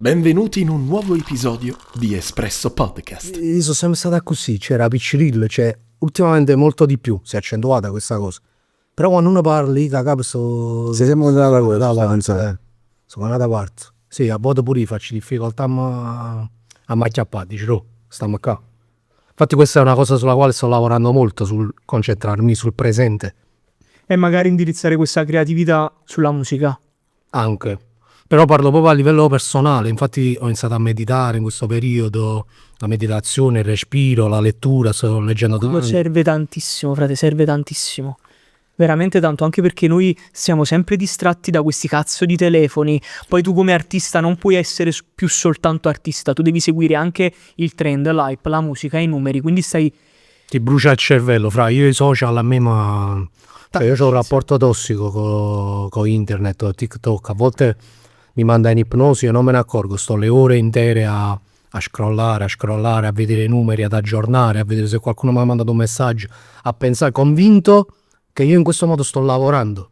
Benvenuti in un nuovo episodio di Espresso Podcast. Io sono sempre stata così, c'era Piccirillo, ultimamente molto di più, si è accentuata questa cosa. Però quando uno parli, da capo Sei sempre andato da quello, sono andata parte. Sì, a volte pure io faccio difficoltà a m'acchiappare, dici, stiamo qua. Infatti questa è una cosa sulla quale sto lavorando molto, sul concentrarmi sul presente. E magari indirizzare questa creatività sulla musica. Anche. Però parlo proprio a livello personale, infatti ho iniziato a meditare in questo periodo, la meditazione, il respiro, la lettura, sto leggendo Quello tanto. serve tantissimo, frate, serve tantissimo. Veramente tanto, anche perché noi siamo sempre distratti da questi cazzo di telefoni. Poi tu come artista non puoi essere più soltanto artista, tu devi seguire anche il trend, l'hype, la musica, i numeri, quindi stai... Ti brucia il cervello, fra io e i social a me cioè io ho un rapporto tossico con internet, con TikTok, a volte mi manda in ipnosi e non me ne accorgo, sto le ore intere a scrollare, a vedere i numeri, ad aggiornare, a vedere se qualcuno mi ha mandato un messaggio, a pensare, convinto che io in questo modo sto lavorando.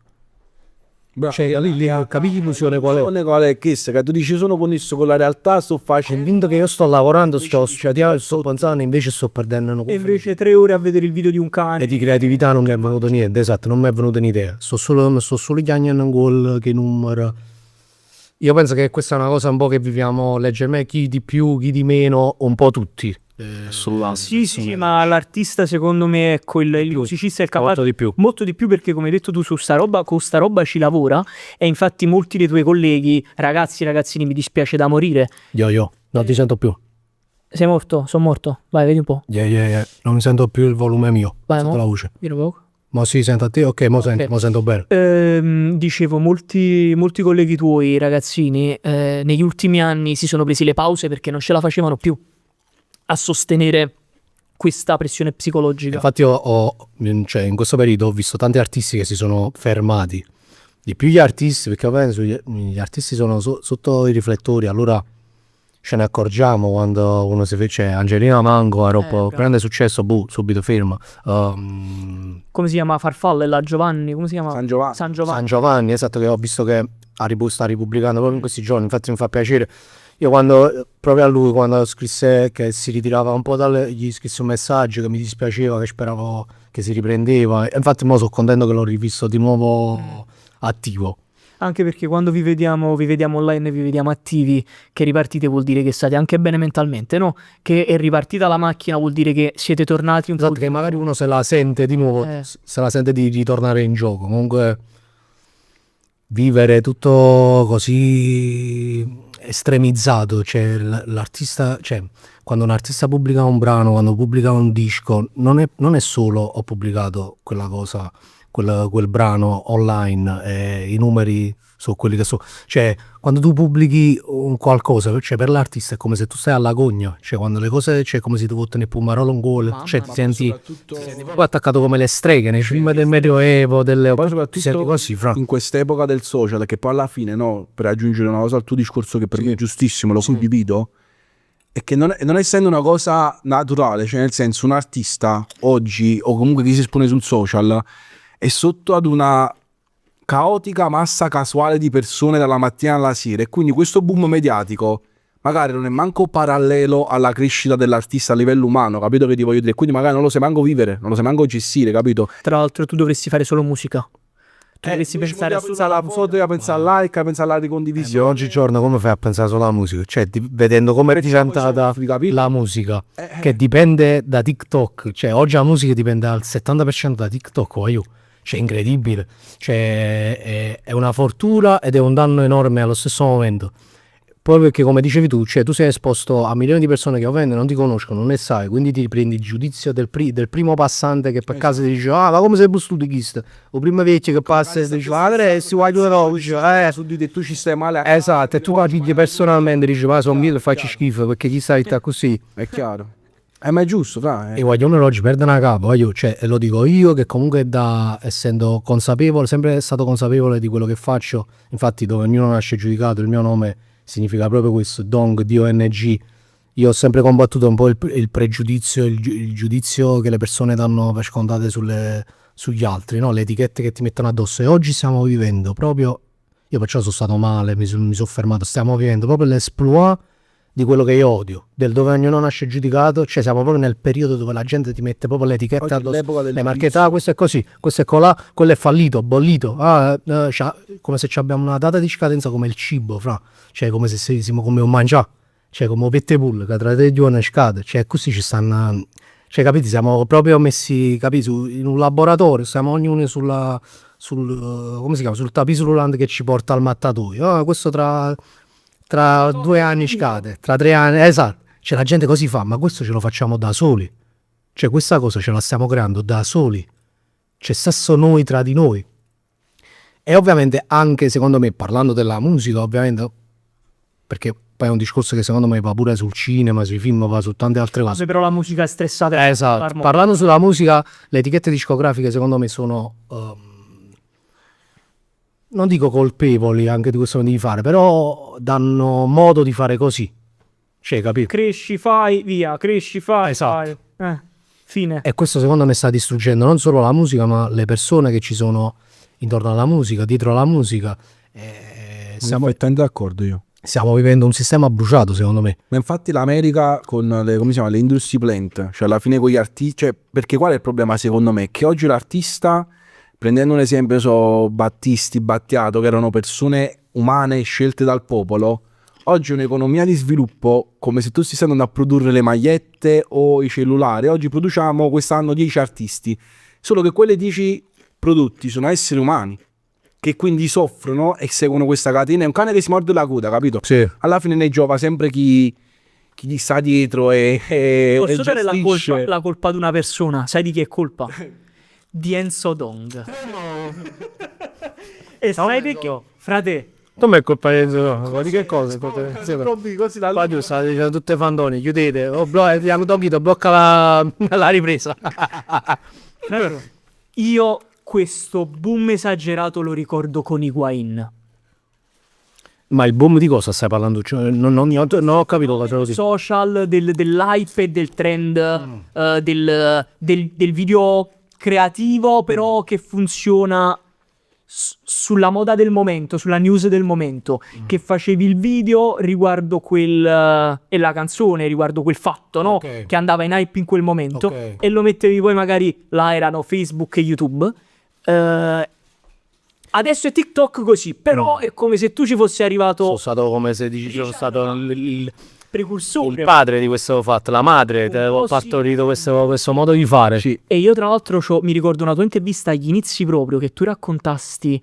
Bravo. Cioè lì capisci l'illusione qual è? Qual è questa? Che tu dici sono connesso con la realtà, sto facendo. Convinto che io sto lavorando, sto studiando, sto pensando, invece sto perdendo E invece 3 ore a vedere il video di un cane. E di creatività non mi è venuto niente, esatto, non mi è venuta un'idea. Sto solo chiagnando un gol, che numero. Io penso che questa è una cosa un po' che viviamo leggermente, chi di più, chi di meno, un po' tutti. Sì, ma l'artista secondo me, ecco, il musicista è capace Molto di più. molto di più, perché come hai detto tu con sta roba ci lavora, e infatti molti dei tuoi colleghi, ragazzini, mi dispiace da morire. Io, non ti sento più. Sei morto? Sono morto? Vai, vedi un po'. Yeah. Non mi sento più il volume mio. Vai, Sento mo. la voce. Dire poco. Ma sì, sento a te? Ok, mo sento bene. Dicevo, molti colleghi tuoi, ragazzini, negli ultimi anni si sono presi le pause perché non ce la facevano più a sostenere questa pressione psicologica. Infatti cioè, in questo periodo ho visto tanti artisti che si sono fermati. Di più gli artisti, perché penso gli artisti sono sotto i riflettori, allora ce ne accorgiamo quando uno si fece Angelina Mango, bravo. grande successo, subito ferma. Come si chiama? Farfalle, la Giovanni, come si chiama? San Giovanni. San Giovanni, esatto, che ho visto che sta ripubblicando proprio in questi giorni, infatti mi fa piacere. Io proprio a lui, quando scrisse che si ritirava un po' gli scrisse un messaggio che mi dispiaceva, che speravo che si riprendeva, e infatti mo sono contento che l'ho rivisto di nuovo attivo. Anche perché quando vi vediamo online, vi vediamo attivi, che ripartite vuol dire che state anche bene mentalmente, no? Che è ripartita la macchina vuol dire che siete tornati un po'. Esatto, che magari uno se la sente di nuovo, se la sente di ritornare in gioco. Comunque vivere tutto così estremizzato, cioè l'artista, cioè quando un artista pubblica un brano, quando pubblica un disco, non è solo ho pubblicato quella cosa, quel brano online e i numeri sono quelli che sono. Cioè quando tu pubblichi un qualcosa, cioè per l'artista è come se tu stai all'agonia, cioè quando le cose, cioè come se tu vuoi tenere Pumarolo un gol, cioè ti senti proprio attaccato come le streghe nei film del Medioevo, Poi soprattutto così, fra. in quest'epoca del social, che poi alla fine, no, per aggiungere una cosa al tuo discorso che per me è giustissimo, lo condivido, è che non essendo una cosa naturale, cioè nel senso un artista oggi, o comunque chi si espone sul social, è sotto ad una caotica massa casuale di persone dalla mattina alla sera, e quindi questo boom mediatico magari non è manco parallelo alla crescita dell'artista a livello umano, capito che ti voglio dire? Quindi magari non lo sai manco vivere, non lo sai manco gestire, capito? Tra l'altro tu dovresti fare solo musica. Tu dovresti pensare a pensare al like, pensare alla ricondivisione. Oggigiorno come fai a pensare solo alla musica? Cioè vedendo come è diventata la musica, che dipende da TikTok, cioè oggi la musica dipende al 70% da TikTok, cioè incredibile, cioè è una fortuna ed è un danno enorme allo stesso momento. Proprio perché come dicevi tu, cioè tu sei esposto a milioni di persone che ovviamente non ti conoscono, non ne sai, quindi ti prendi il giudizio del primo passante che per caso ti dice ma come sei busto di chista? O prima vecchio che passa e ti dice ma che si vuoi due no, su di te tu ci stai male. esatto, e tu paghi personalmente dici ma sono mille faccio schifo perché chi stai così. È chiaro. Ma è giusto, fra. E vogliono oggi perdere una capo, cioè, e lo dico io che comunque essendo consapevole, sempre stato consapevole di quello che faccio, infatti dove ognuno nasce giudicato, il mio nome significa proprio questo, Dong, D-O-N-G. Io ho sempre combattuto un po' il pregiudizio, il giudizio che le persone danno per scontate sugli altri, no? Le etichette che ti mettono addosso, e oggi stiamo vivendo proprio Io perciò sono stato male, mi sono fermato. Stiamo vivendo proprio l'esploit di quello che io odio, del dove ognuno nasce giudicato, cioè siamo proprio nel periodo dove la gente ti mette proprio l'etichetta Oggi è addosso, l'epoca del le marchette, ah, questo è così, questo è colà, quello è fallito, bollito, come se abbiamo una data di scadenza come il cibo, fra, cioè come se siamo come un mangià, cioè come un pettepulle che tra 3 giorni scade, cioè così ci stanno, cioè capiti, siamo proprio messi, capiti, in un laboratorio, siamo ognuno come si chiama, sul tapis roulant che ci porta al mattatoio, ah, questo tra 2 anni scade, tra 3 anni, esatto. Cioè la gente così fa, ma questo ce lo facciamo da soli. Cioè questa cosa ce la stiamo creando da soli. Cioè stesso noi tra di noi. E ovviamente anche secondo me, parlando della musica, ovviamente, perché poi è un discorso che secondo me va pure sul cinema, sui film, va su tante altre cose. Però la musica è stressata. Esatto. Parlando sulla musica, le etichette discografiche secondo me sono... non dico colpevoli anche di questo modo di fare, però danno modo di fare così. Cioè, capito? Cresci, fai, via, cresci, fai, Esatto. fai. Fine. E questo secondo me sta distruggendo non solo la musica, ma le persone che ci sono intorno alla musica, dietro la musica. Siamo perfettamente d'accordo io. Stiamo vivendo un sistema bruciato, secondo me. Ma infatti l'America con le, come si chiama, le industry plant, cioè alla fine con gli artisti, cioè, perché qual è il problema secondo me? Che oggi l'artista, prendendo un esempio, Battisti, Battiato, che erano persone umane scelte dal popolo, oggi è un'economia di sviluppo come se tu stessi andando a produrre le magliette o i cellulari. Oggi produciamo quest'anno 10 artisti, solo che quelle 10 prodotti sono esseri umani che quindi soffrono e seguono questa catena. È un cane che si morde la coda, capito? Sì. Alla fine ne giova sempre chi gli sta dietro e Posso dare gestisce. la colpa ad una persona? Sai di chi è colpa? Di Enzo Dong. E sai perché? Frate, Non è colpa di che cosa? Qua tu stai dicendo tutte fandoni, chiudete, blocca la ripresa. io questo boom esagerato lo ricordo con Higuain. Ma il boom di cosa stai parlando? Cioè, non ho capito cosa lo dici. Social, dell'hype e del trend, del video creativo, però che funziona sulla moda del momento, sulla news del momento, che facevi il video riguardo e la canzone riguardo quel fatto, no? Ok. Che andava in hype in quel momento, Ok. e lo mettevi poi magari, là erano Facebook e YouTube. Adesso è TikTok così, però è come se tu ci fossi arrivato Sono stato come se dici, sono stato il precursore. padre di questo fatto, la madre, ho partorito questo modo di fare. Sì. E io tra l'altro mi ricordo una tua intervista agli inizi proprio, che tu raccontasti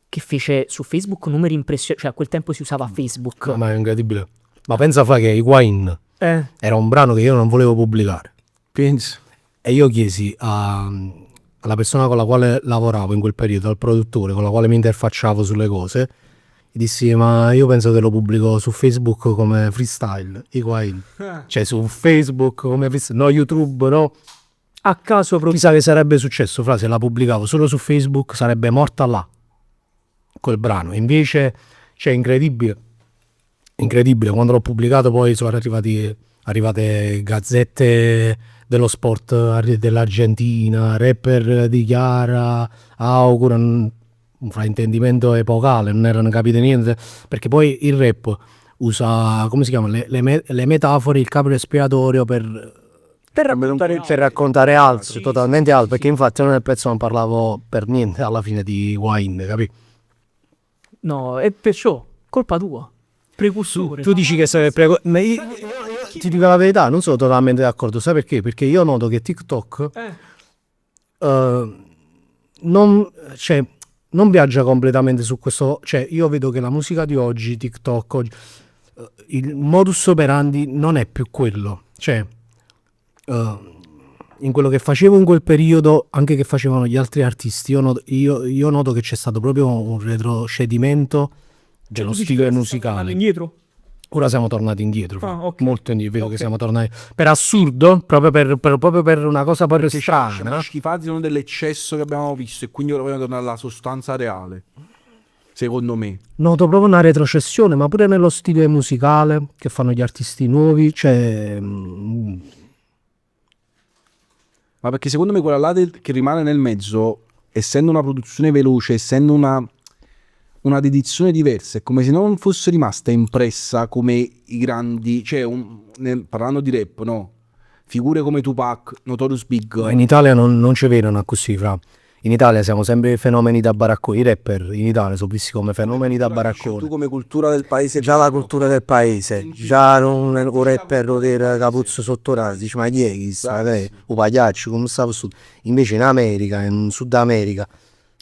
che fece su Facebook numeri impressionanti, cioè a quel tempo si usava Facebook. Ma è incredibile. Ma pensa fa che Higuain era un brano che io non volevo pubblicare. Penso. E io chiesi alla persona con la quale lavoravo in quel periodo, al produttore con la quale mi interfacciavo sulle cose, gli dissi: ma io penso che lo pubblico su Facebook come freestyle, Higuain. Cioè su Facebook come freestyle, no YouTube, no. A caso proprio. Mi sa che sarebbe successo, fra, se la pubblicavo solo su Facebook sarebbe morta là quel brano. Invece, cioè, incredibile, quando l'ho pubblicato poi sono arrivate gazzette dello sport dell'Argentina, rapper dichiara, augura un fraintendimento epocale, non erano capite niente, perché poi il rap usa, come si chiama, le metafore, il capro espiatorio per raccontare altro, totalmente altro, perché infatti io nel pezzo non parlavo per niente alla fine di Wine, capi? No, e perciò, colpa tua. Precursore. Tu dici che sei ma io ti dico la verità, non sono totalmente d'accordo, sai perché? Perché io noto che TikTok non viaggia completamente su questo, cioè io vedo che la musica di oggi, TikTok oggi, il modus operandi non è più quello, cioè in quello che facevo in quel periodo, anche che facevano gli altri artisti, io noto che c'è stato proprio un retrocedimento dello stile musicale. Indietro? Ora siamo tornati indietro, ok. molto indietro, vedo che siamo tornati per assurdo, proprio per una cosa proprio strana, Ma no? schifati sono dell'eccesso che abbiamo visto e quindi ora vogliono tornare alla sostanza reale. Secondo me. Noto proprio una retrocessione, ma pure nello stile musicale che fanno gli artisti nuovi, cioè Ma perché secondo me quella là che rimane nel mezzo, essendo una produzione veloce, essendo una dedizione diversa, è come se non fosse rimasta impressa come i grandi, cioè parlando di rap, no? Figure come Tupac, Notorious Big. In Italia non ci vedono così, fra. In Italia siamo sempre fenomeni da baracconi. I rapper in Italia sono visti come fenomeni da Tu baracconi. come cultura del paese, Già la cultura del paese, già non un rapper rodere capuzzo sotto rasi, dici ma chi è chi sta? O pagliaccio, come stava su. Invece in America, in Sud America,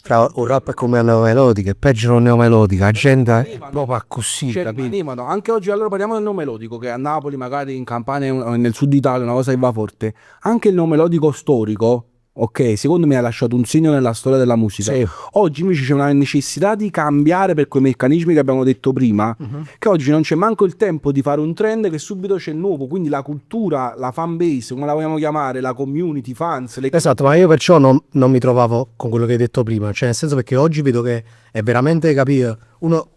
fra un rap come la neomelodica e peggio non neomelodica, la gente è proprio a così, cioè, capito? rimanevano. Anche oggi, allora parliamo del neomelodico, che a Napoli, magari in Campania o nel sud Italia è una cosa che va forte. Anche il neomelodico storico, ok, secondo me ha lasciato un segno nella storia della musica. Sì. Oggi invece c'è una necessità di cambiare per quei meccanismi che abbiamo detto prima, che oggi non c'è manco il tempo di fare un trend che subito c'è il nuovo, quindi la cultura, la fan base, come la vogliamo chiamare, la community, fans, Esatto, ma io perciò non mi trovavo con quello che hai detto prima, cioè nel senso perché oggi vedo che è veramente, capire, uno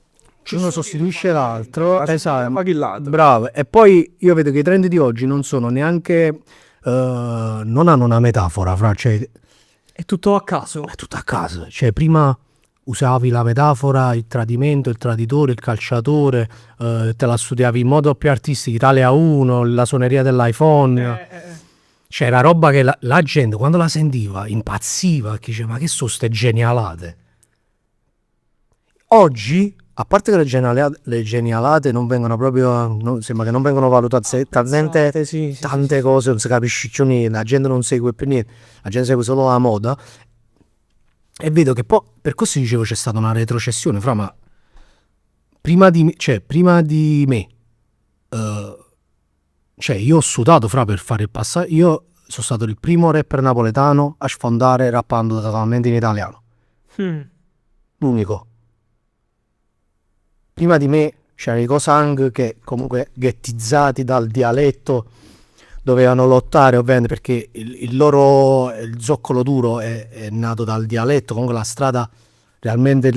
sostituisce l'altro, esatto, machillato. bravo, e poi io vedo che i trend di oggi non sono neanche, non hanno una metafora, fra, cioè È tutto a caso. è tutto a caso, cioè prima usavi la metafora, il tradimento, il traditore, il calciatore, te la studiavi in modo più artistico, Italia 1, la suoneria dell'iPhone. C'era roba che la gente quando la sentiva impazziva, che diceva ma che sono ste genialate. Oggi, a parte che le genialate non vengono proprio, sembra che non vengono valutate, talmente Sì, tante cose, non si capisce più niente, la gente non segue più niente, la gente segue solo la moda. E vedo che poi, per questo dicevo c'è stata una retrocessione, fra, ma prima di me, cioè io ho sudato, fra, per fare il passaggio, io sono stato il primo rapper napoletano a sfondare rappando totalmente in italiano, l'unico. Prima di me c'erano i Cosang che comunque ghettizzati dal dialetto dovevano lottare, ovviamente, perché il loro il zoccolo duro è nato dal dialetto. Comunque la strada realmente,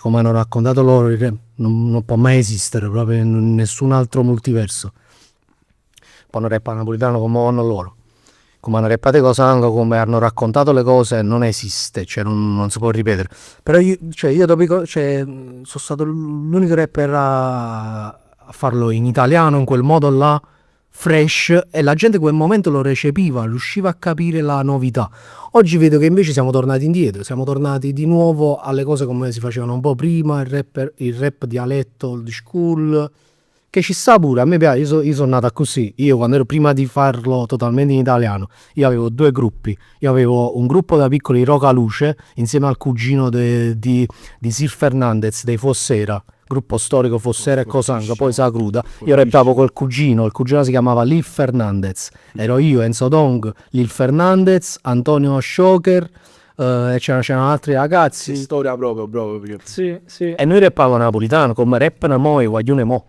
come hanno raccontato loro, non può mai esistere proprio in nessun altro multiverso. Poi hanno rappato napoletano come vanno loro, come hanno rappato i Cosang, come hanno raccontato le cose, non esiste, cioè non si può ripetere. Però io dopo, sono stato l'unico rapper a farlo in italiano in quel modo là, fresh, e la gente in quel momento lo recepiva, riusciva a capire la novità. Oggi vedo che invece siamo tornati indietro, siamo tornati di nuovo alle cose come si facevano un po' prima, il rap dialetto, old school, che ci sta pure, a me piace, io sono nata così. Io quando ero, prima di farlo totalmente in italiano, io avevo due gruppi. Io avevo un gruppo da piccoli, Roca Luce, insieme al cugino di Sir Fernandez dei Fossera, gruppo storico Fossera e Cosang, poi Sacruda. Io rappavo col cugino, il cugino si chiamava Lil Fernandez, ero io, Enzo Dong, Lil Fernandez, Antonio Shoker, e c'erano altri ragazzi. Storia proprio perché Sì. E noi rappavamo napolitano, come rappano mo e guaglione mo.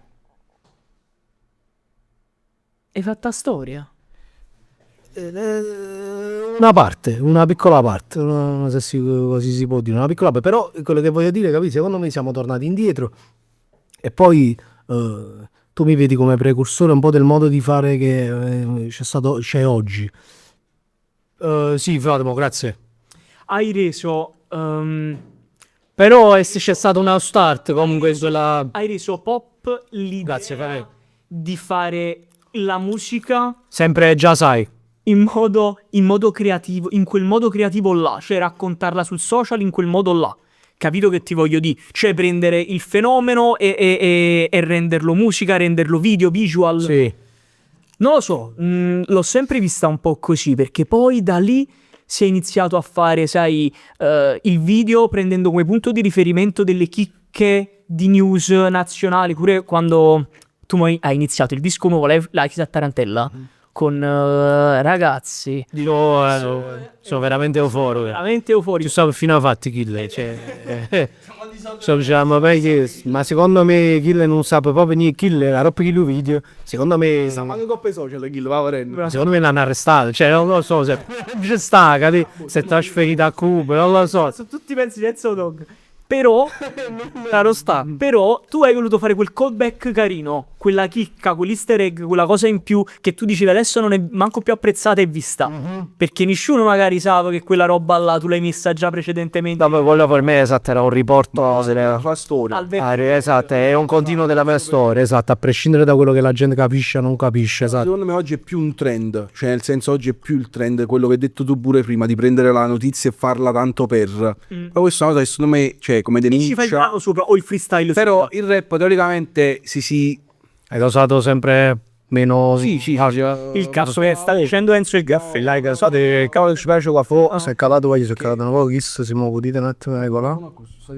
Hai fatta storia. Una parte, una piccola parte, non so se così si può dire, una piccola parte, però quello che voglio dire, capito? Secondo me siamo tornati indietro e poi tu mi vedi come precursore un po' del modo di fare che c'è oggi. Sì, Fratemo, grazie. Hai reso. Però c'è stato una start comunque sulla... Hai reso pop l'idea Grazie, Fabio. di fare la musica Sempre già sai. in modo creativo, in quel modo creativo là, cioè raccontarla sul social in quel modo là. Capito che ti voglio dire? Cioè prendere il fenomeno e renderlo musica, renderlo video, visual. Sì. Non lo so, l'ho sempre vista un po' così, perché poi da lì si è iniziato a fare, sai, il video prendendo come punto di riferimento delle chicche di news nazionali, pure quando tu hai iniziato il disco nuovo, la Chisa Tarantella, con ragazzi. Di nuovo, sono veramente euforico. Veramente euforico. Ci stavo fino a fatti Kille, cioè... diciamo, ma secondo me Kille non sa proprio niente, Kille, la roba che lui video, secondo me... manco coppe social Kill, va vorrendo. Secondo me l'hanno arrestato, cioè non lo so se... c'è sta, capito? Si è trasferito a Cuba, non lo so. Sono tutti pezzi di Enzo Dog. Però però tu hai voluto fare quel callback carino, quella chicca, quell'easter egg, quella cosa in più che tu dicevi adesso non è manco più apprezzata e vista. Perché nessuno magari sa che quella roba là tu l'hai messa già precedentemente. Dopo quello per me esatto era un riporto della La storia. Al ver- esatto, è un continuo della mia storia. Esatto, a prescindere da quello che la gente capisce o non capisce, esatto. Secondo me oggi è più un trend, cioè nel senso oggi è più il trend, quello che hai detto tu pure prima, di prendere la notizia e farla tanto per. Ma questa è una cosa che secondo me, cioè come Ci fai il denuncia, brano sopra o il freestyle però sopra. il rap teoricamente si Hai usato sempre meno... sì, Il cazzo che sta dicendo Enzo il Gaffè. Like, so che cavolo ci piace qua fuori. Se è calato voglio, se è calato un po', chi si muove, dite un attimo, ecco là.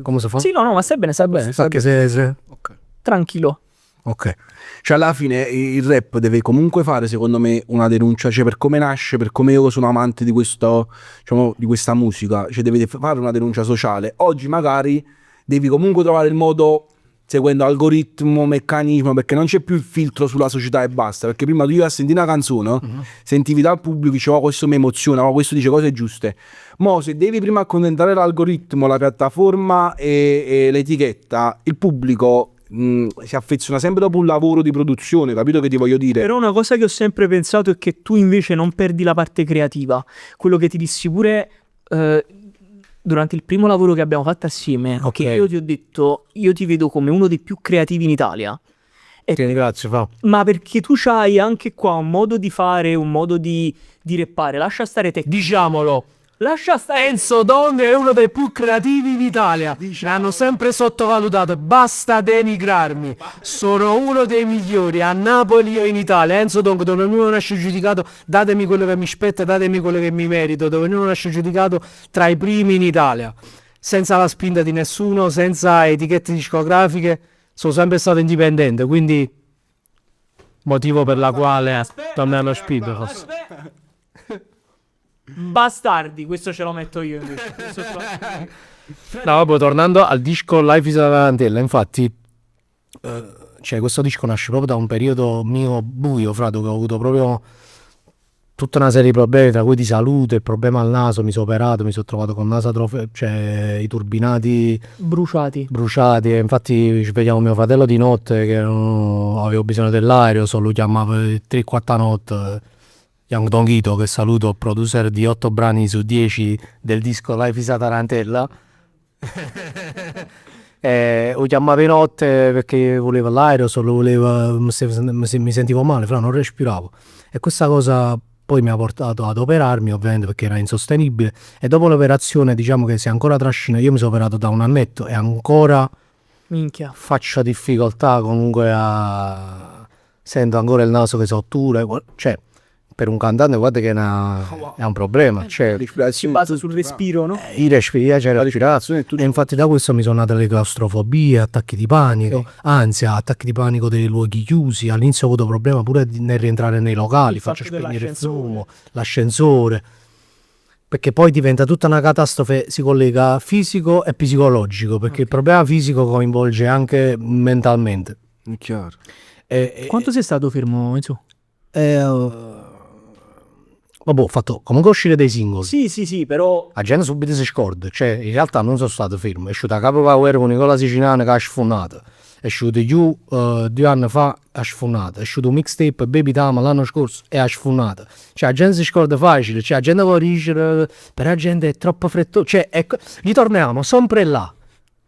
Come si fa? Sì, no, ma stai bene, stai bene. Sa che se... Tranquillo. Ok. Cioè alla fine il rap deve comunque fare secondo me una denuncia, cioè per come nasce, per come io sono amante di questo, diciamo, di questa musica, cioè deve fare una denuncia sociale. Oggi magari devi comunque trovare il modo, seguendo algoritmo, meccanismo, perché non c'è più il filtro sulla società e basta, perché prima tu ivi a sentire una canzone, no? Sentivi dal pubblico, dicevo questo mi emoziona, questo dice cose giuste. Mo se devi prima accontentare l'algoritmo, la piattaforma e l'etichetta, il pubblico si affeziona sempre dopo un lavoro di produzione, capito che ti voglio dire? Però una cosa che ho sempre pensato è che tu invece non perdi la parte creativa. Quello che ti dissi pure durante il primo lavoro che abbiamo fatto assieme, Ok. che io ti ho detto, io ti vedo come uno dei più creativi in Italia. Grazie, fa. Ma perché tu c'hai anche qua un modo di fare, un modo di rappare. Lascia stare te. Diciamolo. Lascia stare Enzo Dong è uno dei più creativi in Italia. Mi hanno sempre sottovalutato. Basta denigrarmi. Sono uno dei migliori a Napoli o in Italia. Enzo Dong, dove ognuno nasce giudicato, datemi quello che mi spetta, datemi quello che mi merito. Dove ognuno nasce giudicato tra i primi in Italia. Senza la spinta di nessuno, senza etichette discografiche. Sono sempre stato indipendente. Quindi, motivo per la quale non mi hanno spinto. Forse. bastardi. Questo ce lo metto io invece. Questo ce lo- No, vabbè, tornando al disco Life is a Tarantella, infatti, cioè, questo disco nasce proprio da un periodo mio buio, fra, dove ho avuto proprio tutta una serie di problemi, tra cui di salute, il problema al naso, mi sono operato, mi sono trovato con naso cioè i turbinati Bruciati. bruciati, e infatti ci vediamo mio fratello di notte che avevo bisogno dell'aereo, lo chiamavo 3-4 notte. Young Donghito, che saluto, producer di 8 brani su 10 del disco Life is a Tarantella. Lo chiamavo di notte perché voleva l'aereo, solo voleva, mi sentivo male, fra non respiravo. E questa cosa poi mi ha portato ad operarmi, ovviamente, perché era insostenibile. E dopo l'operazione, diciamo che si è ancora trascinato. Io mi sono operato da un annetto e ancora Minchia. faccio difficoltà comunque a... Sento ancora il naso che si ottura, cioè... Per un cantante guarda che è un problema, cioè Si basa sul respiro, no? i respiri, c'è la respirazione e infatti da questo mi sono nate le claustrofobie, attacchi di panico, ansia, attacchi di panico dei luoghi chiusi. All'inizio ho avuto problema pure nel rientrare nei locali, Il faccio fatto spegnere il dell'ascensore. fumo, l'ascensore, perché poi diventa tutta una catastrofe, si collega fisico e psicologico, perché il problema fisico coinvolge anche mentalmente. È chiaro. Quanto sei stato fermo, Enzo? Vabbè, ho fatto comunque uscire dei singoli. Sì, però... La gente subito si scorda, cioè in realtà non sono stato fermo, è uscito Capo Power con Nicola Siciliano che ha sfondato, è uscito You 2 anni fa, ha sfondato, è uscito un mixtape Baby Tama l'anno scorso e ha sfondato, cioè la gente si scorda facile, cioè la gente vuole dicere, però la gente è troppo frettosa, cioè ritorniamo sempre là.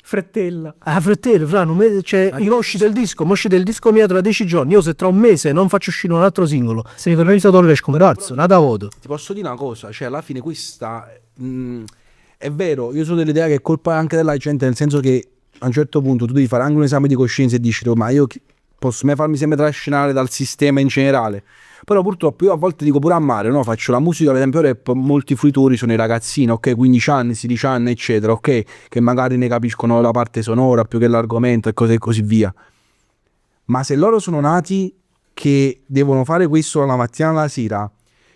Frettella. Ah, fratello, fra, cioè, io ho uscito il disco, ma uscito il disco mio tra 10 giorni. Io se tra un mese non faccio uscire un altro singolo, se mi organizzatore esco come cazzo, nada voto. Ti posso dire una cosa, cioè alla fine questa è vero, io sono dell'idea che è colpa anche della gente, nel senso che a un certo punto tu devi fare anche un esame di coscienza e dici ma io posso mai farmi sempre trascinare dal sistema in generale. Però purtroppo io a volte dico pure a Mario, no? Faccio la musica, ad esempio rap, molti fruitori sono i ragazzini, ok, 15 anni, 16 anni, eccetera, ok, che magari ne capiscono la parte sonora più che l'argomento e così via. Ma se loro sono nati che devono fare questo dalla mattina alla sera,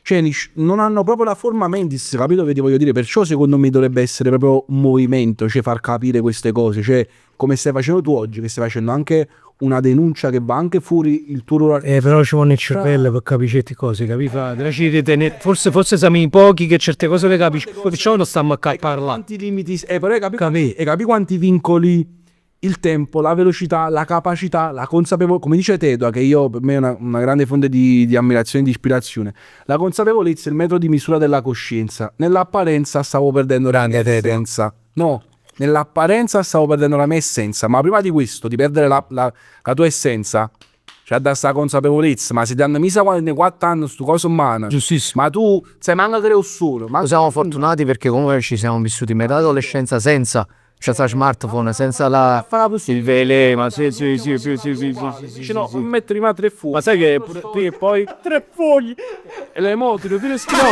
cioè non hanno proprio la forma mentis, capito che ti voglio dire? Perciò secondo me dovrebbe essere proprio un movimento, cioè far capire queste cose, cioè come stai facendo tu oggi, che stai facendo anche una denuncia che va anche fuori il tuo ruolo. Però ci vuole il cervello per capire certe cose, capi? Forse siamo in pochi che certe cose le capiscono, perciò non stiamo a parlare. Quanti limiti, però capi quanti vincoli, il tempo, la velocità, la capacità, la consapevolezza, come dice Tedua, che io per me è una grande fonte di ammirazione e di ispirazione, la consapevolezza è il metro di misura della coscienza. Nell'apparenza stavo perdendo la mia essenza. No, nell'apparenza stavo perdendo la mia essenza, ma prima di questo, di perdere la tua essenza, c'è da sta consapevolezza, ma se ti hanno messo 4 anni stu cosa umana, Giustissimo. ma tu sei manca 3 o solo, ma Siamo fortunati perché comunque ci siamo vissuti metà adolescenza senza smartphone, senza il veleno, ma sì, no, mettere prima 3 fuochi. Ma sai che pure e poi 3 fogli E le moto, le tire schifo.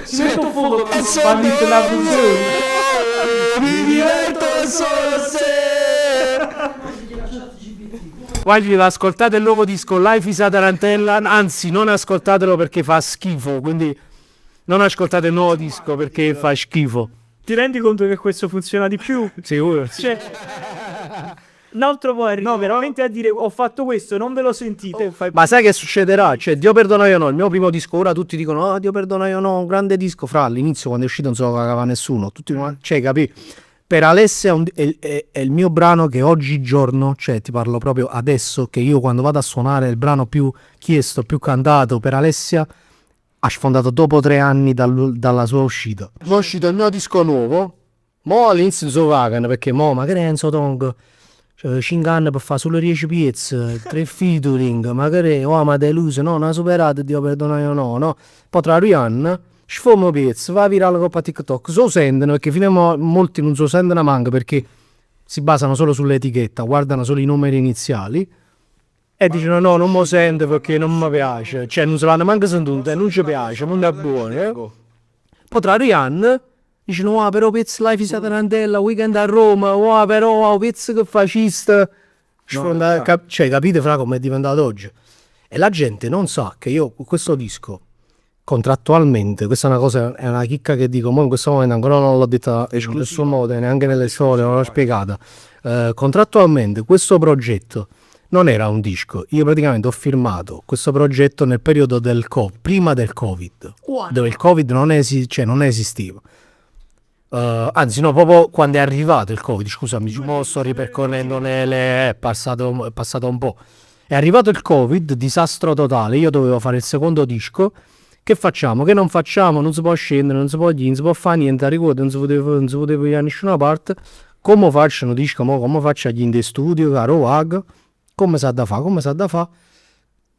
Si mette un fuoco per sparire la funzione. mi diverto solo se guardi, ascoltate il nuovo disco Life is a Tarantella, anzi non ascoltatelo perché fa schifo, quindi non ascoltate il nuovo disco perché fa schifo. Ti rendi conto che questo funziona di più? Sicuro? Cioè, un altro poi arriva veramente a dire ho fatto questo, non ve lo sentite. Fai... Ma sai che succederà? Cioè, Dio perdona io no, il mio primo disco, ora tutti dicono oh, Dio perdona io no, un grande disco, fra all'inizio quando è uscito non se lo cagava nessuno, tutti, cioè capì? Per Alessia è il mio brano che oggigiorno, cioè ti parlo proprio adesso, che io quando vado a suonare è il brano più chiesto, più cantato per Alessia, ha sfondato dopo 3 anni dalla sua uscita. È uscito il mio disco nuovo, mo all'inizio non so vagano, perché mo magari Enzo Tong, cioè 5 anni per fare solo 10 pezzi, 3 featuring, magari oh ma deluso, no, non ha superato, Dio perdona io no. Poi tra Rihanna, sfuma pezzi, va virale coppa TikTok, so sentono, perché fino a molti non so sentono manco perché si basano solo sull'etichetta, guardano solo i numeri iniziali. E dicono no, non mi sento perché non mi piace, cioè non se l'hanno manco sentito, non ci piace, non è buono. Poi tra Rihanna dicono ah però pezzo Life is a Tarantella, weekend a Roma, oh però pezzo che fascista. Cioè capite fra come è diventato oggi. E la gente non sa che io questo disco contrattualmente, questa è una cosa, è una chicca che dico, mo in questo momento ancora non l'ho detta in nessun modo, neanche nelle storie, non l'ho spiegata. Contrattualmente questo progetto non era un disco, io praticamente ho firmato questo progetto nel periodo del Covid, prima del Covid, dove il Covid non esisteva. Anzi no, proprio quando è arrivato il Covid, scusami, mo sto ripercorrendo è passato un po'. È arrivato il Covid, disastro totale, io dovevo fare il secondo disco, che facciamo? Che non facciamo? Non si può scendere, non si può dire, non si può fare niente, a ricordo, non si poteva ir da nessuna parte. Come faccio? Non dico, come faccio agli in studio, caro Wag? Come sa da fa?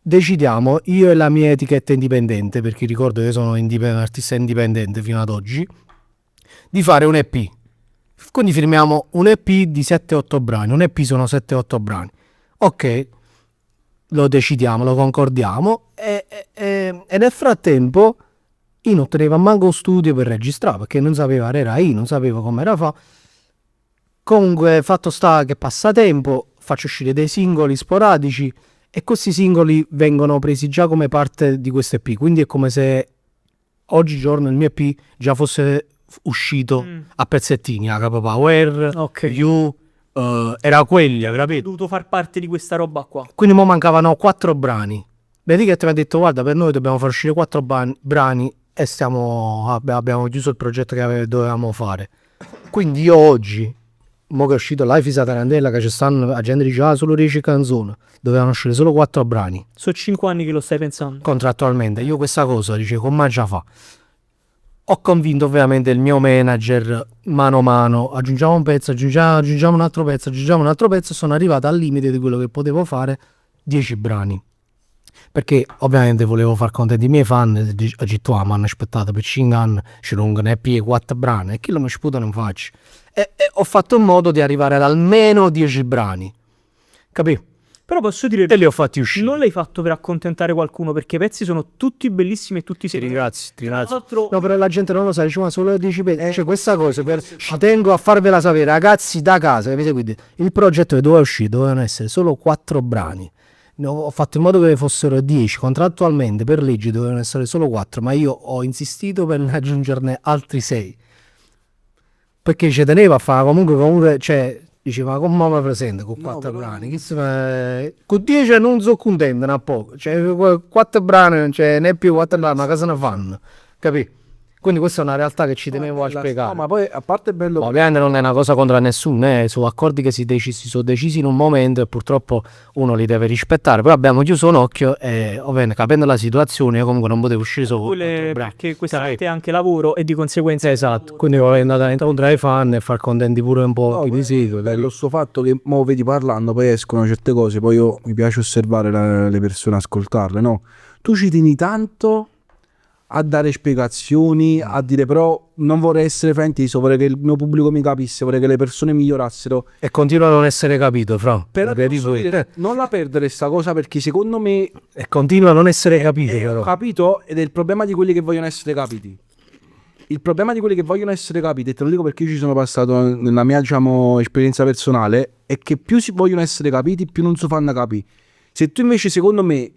Decidiamo, io e la mia etichetta indipendente, perché ricordo che sono artista indipendente fino ad oggi, di fare un EP. Quindi firmiamo un EP di 7-8 brani, un EP sono 7-8 brani. Ok, lo decidiamo, lo concordiamo e nel frattempo io non tenevo manco un studio per registrare, perché non sapeva, era io, non sapevo come era fa. Comunque fatto sta che passa tempo, faccio uscire dei singoli sporadici e questi singoli vengono presi già come parte di questo EP, quindi è come se oggigiorno il mio EP già fosse uscito a pezzettini, a Capo Power, You, era quelli, capito? Ho dovuto far parte di questa roba qua. Quindi mo mancavano 4 brani. L'etichetta mi ha detto guarda per noi dobbiamo far uscire 4 brani e abbiamo chiuso il progetto che dovevamo fare. Quindi io oggi, mo che è uscito Life is a Tarantella, che ci stanno, la gente dice ah solo 10 canzoni, dovevano uscire solo 4 brani. Sono 5 anni che lo stai pensando. Contrattualmente, io questa cosa dice come già fa. Ho convinto ovviamente il mio manager mano a mano, aggiungiamo un pezzo, aggiungiamo un altro pezzo, sono arrivato al limite di quello che potevo fare, 10 brani. Perché ovviamente volevo far contenti i miei fan, ho detto mi hanno aspettato per 5 anni, ci lungo un EP e 4 brani, e chi lo mi sputa non faccio. E ho fatto in modo di arrivare ad almeno 10 brani, capì? Però posso dire, E li ho fatti uscire. non l'hai fatto per accontentare qualcuno, perché i pezzi sono tutti bellissimi e tutti Ti ringrazio. Tra l'altro, No, però la gente non lo sa, dice ma solo 10 pezzi. Cioè questa cosa, ci tengo a farvela sapere, ragazzi da casa, che mi seguite. Il progetto che doveva uscire dovevano essere solo 4 brani. Ho fatto in modo che fossero 10, contrattualmente per legge dovevano essere solo 4, ma io ho insistito per aggiungerne altri 6. Perché ci tenevo a fare comunque, cioè, Diceva come mi presenta con 4 brani, con 10 non sono contento, a poco, cioè 4 brani, cioè ne più 4 brani, ma cosa ne fanno, capì? Quindi questa è una realtà che ci tenevo a spiegare. No, ma poi a parte è bello. Ovviamente non è una cosa contro nessuno, sono accordi che si sono decisi in un momento e purtroppo uno li deve rispettare. Poi abbiamo chiuso un occhio e ovviamente capendo la situazione io comunque non potevo uscire solo. Perché questa è anche lavoro e di conseguenza Esatto, quindi volevo andare incontro ai fan e far contenti pure un po' chi mi segue. Bello sto fatto che mo vedi parlando, poi escono certe cose, poi io mi piace osservare le persone, ascoltarle, no? Tu ci tieni tanto a dare spiegazioni, a dire però non vorrei essere frainteso, vorrei che il mio pubblico mi capisse, vorrei che le persone migliorassero. E continua a non essere capito, fra. Però posso dire, non la perdere sta cosa perché secondo me E continua a non essere capito, ho però. capito ed è il problema di quelli che vogliono essere capiti. Il problema di quelli che vogliono essere capiti, e te lo dico perché io ci sono passato nella mia diciamo esperienza personale, è che più si vogliono essere capiti, più non si fanno capire. Se tu invece secondo me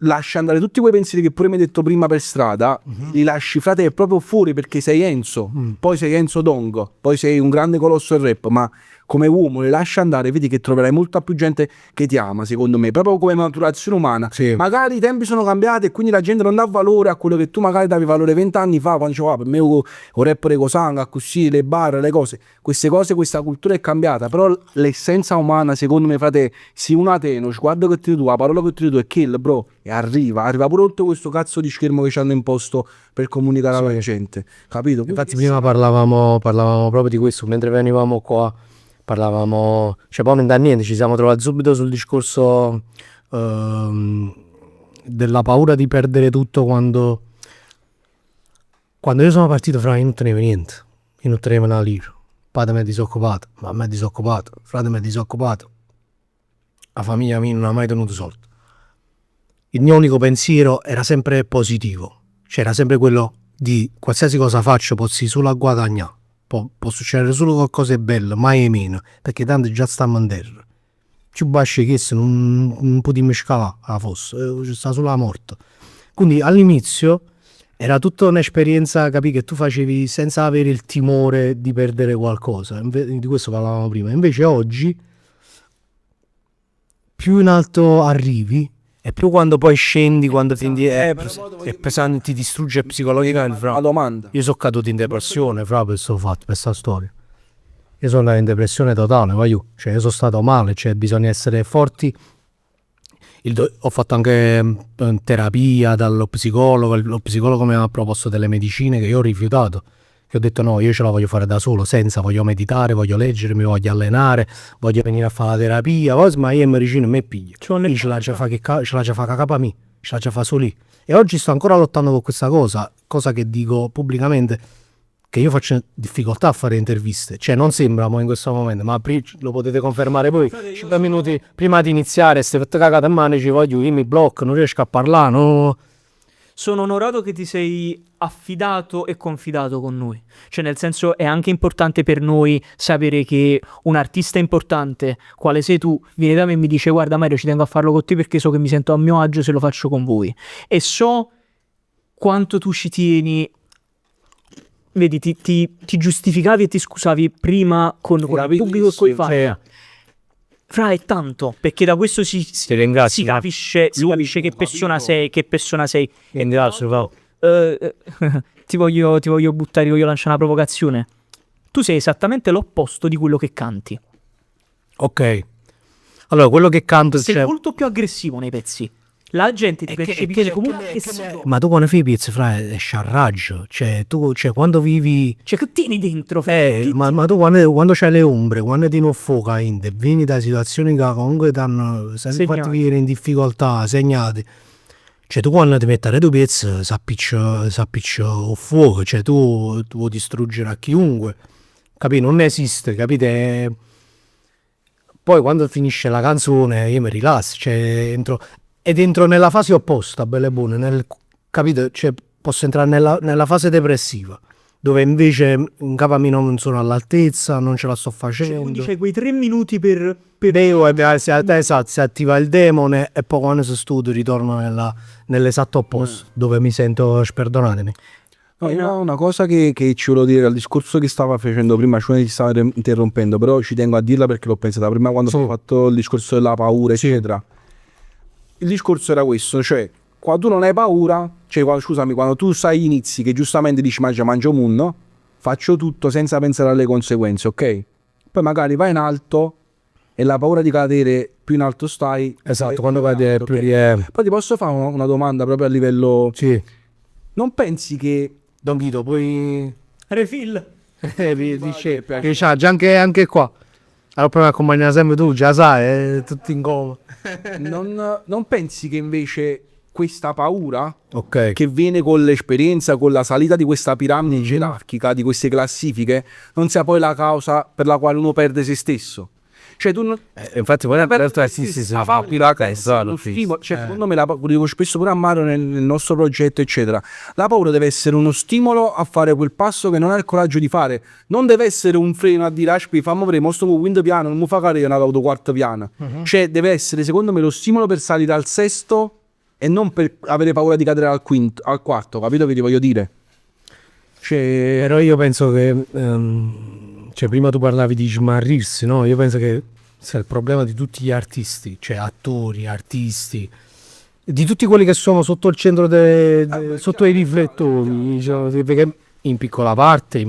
lasci andare tutti quei pensieri che pure mi hai detto prima per strada, li lasci frate proprio fuori perché sei Enzo, poi sei Enzo Dongo, poi sei un grande colosso del rap, ma come uomo li lasci andare, vedi che troverai molta più gente che ti ama, secondo me, proprio come maturazione umana. Sì. Magari i tempi sono cambiati e quindi la gente non dà valore a quello che tu magari davi valore 20 anni fa, quando diceva per me o rapper cosanga, così, le bar, le cose, queste cose, questa cultura è cambiata, però l'essenza umana, secondo me, frate, si una te, non sguardo che ti tu, la parola che ti tu è kill, bro, e arriva pure tutto questo cazzo di schermo che ci hanno imposto per comunicare alla gente, capito? Infatti prima parlavamo proprio di questo, mentre venivamo qua, parlavamo, cioè poi non da niente, ci siamo trovati subito sul discorso della paura di perdere tutto quando io sono partito, fra io non tenevo niente, io non tenevo una lira, padre mi è disoccupato, mamma è disoccupato, frate mi è disoccupato, la famiglia mia non ha mai tenuto soldi. Il mio unico pensiero era sempre positivo, cioè era sempre quello di qualsiasi cosa faccio posso solo a guadagnare, può succedere solo qualcosa di bello, mai e meno, perché tanto già stiamo in terra. Ci basce che se non potevo scalare la fossa, ci sta solo la morte. Quindi all'inizio era tutta un'esperienza, capì, che tu facevi senza avere il timore di perdere qualcosa, di questo parlavamo prima. Invece oggi, più in alto arrivi, e più quando poi scendi, quando ti è pesante, ti distrugge psicologicamente, fra. La domanda. Io sono caduto in depressione, fra, per questo fatto, per questa storia. Io sono andato in depressione totale, voglio. Cioè io sono stato male, cioè bisogna essere forti. Ho fatto anche terapia dallo psicologo, lo psicologo mi ha proposto delle medicine che io ho rifiutato. Che ho detto no, io ce la voglio fare da solo, senza, voglio meditare, voglio leggere, mi voglio allenare, voglio venire a fare la terapia, ma io medicina mi piglio. Io ce la già fa capa me, ce la già fa solo lì. E oggi sto ancora lottando con questa cosa che dico pubblicamente, che io faccio difficoltà a fare interviste, cioè non sembra mo in questo momento, ma lo potete confermare poi, 5 minuti prima di iniziare, se fate cagate in mano, ci voglio, io mi blocco, non riesco a parlare, no. Sono onorato che ti sei affidato e confidato con noi. Cioè, nel senso, è anche importante per noi sapere che un artista importante, quale sei tu, viene da me e mi dice guarda Mario, ci tengo a farlo con te perché so che mi sento a mio agio se lo faccio con voi. E so quanto tu ci tieni. Vedi, ti giustificavi e ti scusavi prima con il pubblico e con i fan. Fra, è tanto, perché da questo si capisce che persona sei, ti voglio lanciare una provocazione. Tu sei esattamente l'opposto di quello che canti. Ok. Allora, quello che canto Sei molto più aggressivo nei pezzi. La gente ti percepisce comunque aggressivo. Ma tu quando fai i pezzi, fra, esci a raggio. Cioè, tu, quando vivi. Cioè, che tieni dentro? Ma tu quando c'hai le ombre, quando ti non fuoca, vieni da situazioni che comunque ti hanno sempre fatto vivere in difficoltà, segnate. Cioè, tu quando ti metti a due pezzi, s'appiccia il fuoco, cioè tu vuoi distruggere a chiunque. Capì? Non esiste, capite? Poi quando finisce la canzone io mi rilasso, cioè entro nella fase opposta, belle e buone, capito? Cioè posso entrare nella fase depressiva, dove invece in capo a me non sono all'altezza, non ce la sto facendo. Quindi c'hai quei 3 minuti per... Esatto, si attiva il demone e poi quando si studio ritorno nell'esatto opposto, dove mi sento sperdonatemi. No, io una cosa che ci volevo dire al discorso che stava facendo prima, cioè ti stava interrompendo, però ci tengo a dirla perché l'ho pensata prima quando ho fatto il discorso della paura, eccetera. Il discorso era questo, cioè, quando tu non hai paura, cioè, scusami, quando tu sai inizi che giustamente dici mangio munno, faccio tutto senza pensare alle conseguenze, ok? Poi magari vai in alto e la paura di cadere più in alto stai. Esatto, quando cade più Poi ti posso fare una domanda proprio a livello. Sì. Non pensi che. Don Guido, poi Refill. dice che c'ha già anche qua. Allora prima accompagna sempre tu, già sai, è tutto in coma. Non pensi che invece questa paura Ok. che viene con l'esperienza, con la salita di questa piramide gerarchica, di queste classifiche, non sia poi la causa per la quale uno perde se stesso? Cioè tu non. Infatti poi in realtà Cioè, secondo me lo dico spesso pure a Mario nel nostro progetto, eccetera. La paura deve essere uno stimolo a fare quel passo che non hai il coraggio di fare. Non deve essere un freno a dire, aspetta, fammi vedere, mostro un quinto piano, non mi fa carriera un'auto quarto piano. Cioè, deve essere, secondo me, lo stimolo per salire al sesto e non per avere paura di cadere al quinto, al quarto, capito che ti voglio dire? Cioè. Però io penso che cioè prima tu parlavi di smarrirsi, no? Io penso che sia il problema di tutti gli artisti, cioè attori, artisti, di tutti quelli che sono sotto il centro sotto i riflettori, diciamo, perché in piccola parte,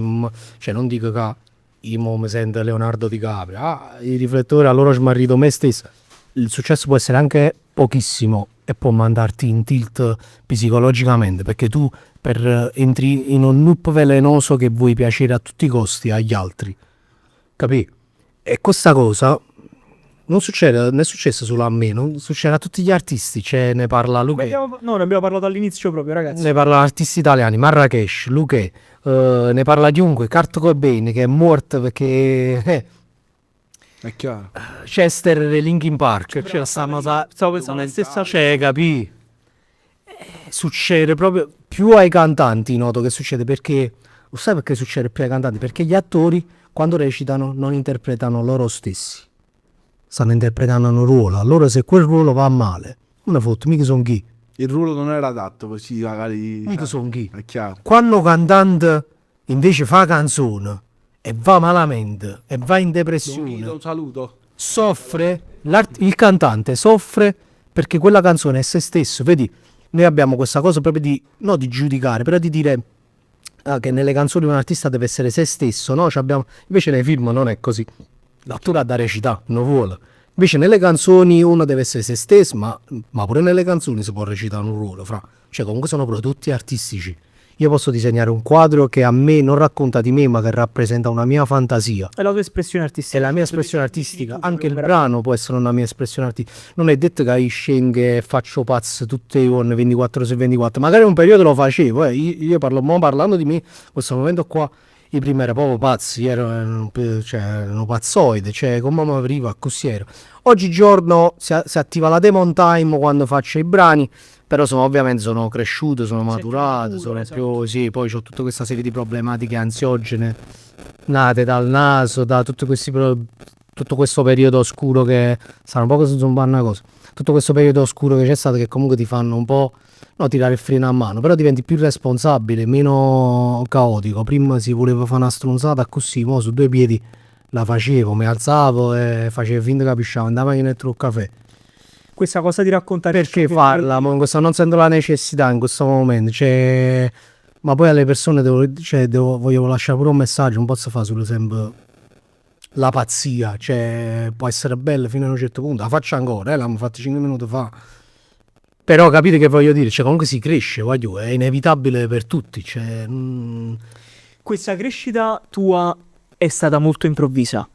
cioè non dico che io mi sento Leonardo DiCaprio, i riflettori a loro smarrito me stesso. Il successo può essere anche pochissimo e può mandarti in tilt psicologicamente, perché tu entri in un loop velenoso che vuoi piacere a tutti i costi agli altri, capì? E questa cosa non è successo solo a me, non succede a tutti gli artisti, cioè ne parla Luque, No, ne abbiamo parlato all'inizio proprio, ragazzi. ne parla artisti italiani, Marrakesh, Luque, ne parla chiunque, Kurt Cobain che è morto perché È chiaro. Chester e Linkin Park, cioè stavo pensando la stessa, cioè capì? Succede proprio più ai cantanti, noto che succede perché, lo sai perché succede più ai cantanti? Perché gli attori quando recitano non interpretano loro stessi, stanno interpretando un ruolo, allora se quel ruolo va male, non ne fotte, mica son chi, Il ruolo non era adatto, così magari. mica son chi. È chiaro. Quando un cantante invece fa canzone e va malamente e va in depressione, Un saluto. soffre, il cantante soffre perché quella canzone è se stesso, vedi? Noi abbiamo questa cosa proprio di, no di giudicare, però di dire che nelle canzoni un artista deve essere se stesso, no? Invece nei film non è così. L'attore ha da recitare, non vuole. Invece nelle canzoni uno deve essere se stesso, ma pure nelle canzoni si può recitare un ruolo, cioè comunque sono prodotti artistici. Io posso disegnare un quadro che a me non racconta di me, ma che rappresenta una mia fantasia. È la tua espressione artistica. È la mia espressione artistica, anche il brano può essere una mia espressione artistica. Non è detto che scendo che faccio pazzo tutte le giorni 24/24, magari un periodo lo facevo, io parlo, mo parlando di me, in questo momento qua, io prima ero proprio pazzo, io ero uno pazzoide, cioè come mi apriva così ero. Oggigiorno si attiva la demon time quando faccio i brani, però ovviamente sono cresciuto, sono maturato, sono più, sì, poi ho tutta questa serie di problematiche ansiogene nate dal naso, da tutti questi tutto questo periodo oscuro che sarà un po' così una cosa. Tutto questo periodo oscuro che c'è stato che comunque ti fanno un po', no, tirare il freno a mano, però diventi più responsabile, meno caotico. Prima si voleva fare una stronzata così, mo su due piedi la facevo, mi alzavo e facevo finta che capiscevo, andavo a mettere un caffè. Questa cosa di raccontare. Perché farla? Non sento la necessità in questo momento, cioè, ma poi alle persone voglio lasciare pure un messaggio, non posso fare solo sempre la pazzia, cioè può essere bella fino a un certo punto, la faccio ancora, l'abbiamo fatta 5 minuti fa. Però capite che voglio dire, cioè comunque si cresce, è inevitabile per tutti, cioè, Questa crescita tua è stata molto improvvisa,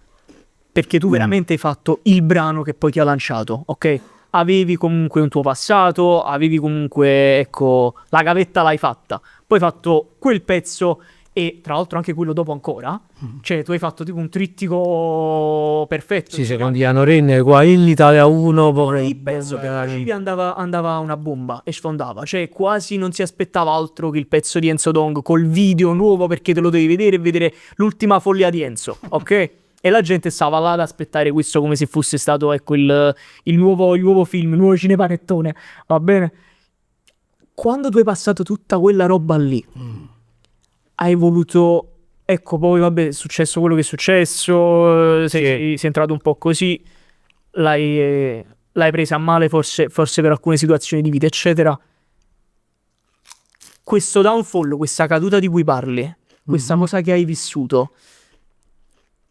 perché tu veramente hai fatto il brano che poi ti ha lanciato, ok? Avevi comunque un tuo passato, avevi comunque, ecco, la gavetta l'hai fatta, poi hai fatto quel pezzo e tra l'altro anche quello dopo ancora, cioè tu hai fatto tipo un trittico perfetto. sì, secondo gli Renne qua in Italia 1 Il pezzo che facevi andava una bomba e sfondava, cioè quasi non si aspettava altro che il pezzo di Enzo Dong col video nuovo, perché te lo devi vedere e vedere l'ultima follia di Enzo, ok? E la gente stava là ad aspettare questo come se fosse stato, ecco, il nuovo film, il nuovo cinepanettone, va bene? Quando tu hai passato tutta quella roba lì hai voluto, ecco, poi vabbè, è successo quello che è successo, sei entrato un po' così, l'hai presa a male forse per alcune situazioni di vita, eccetera. Questo downfall, questa caduta di cui parli, questa cosa che hai vissuto,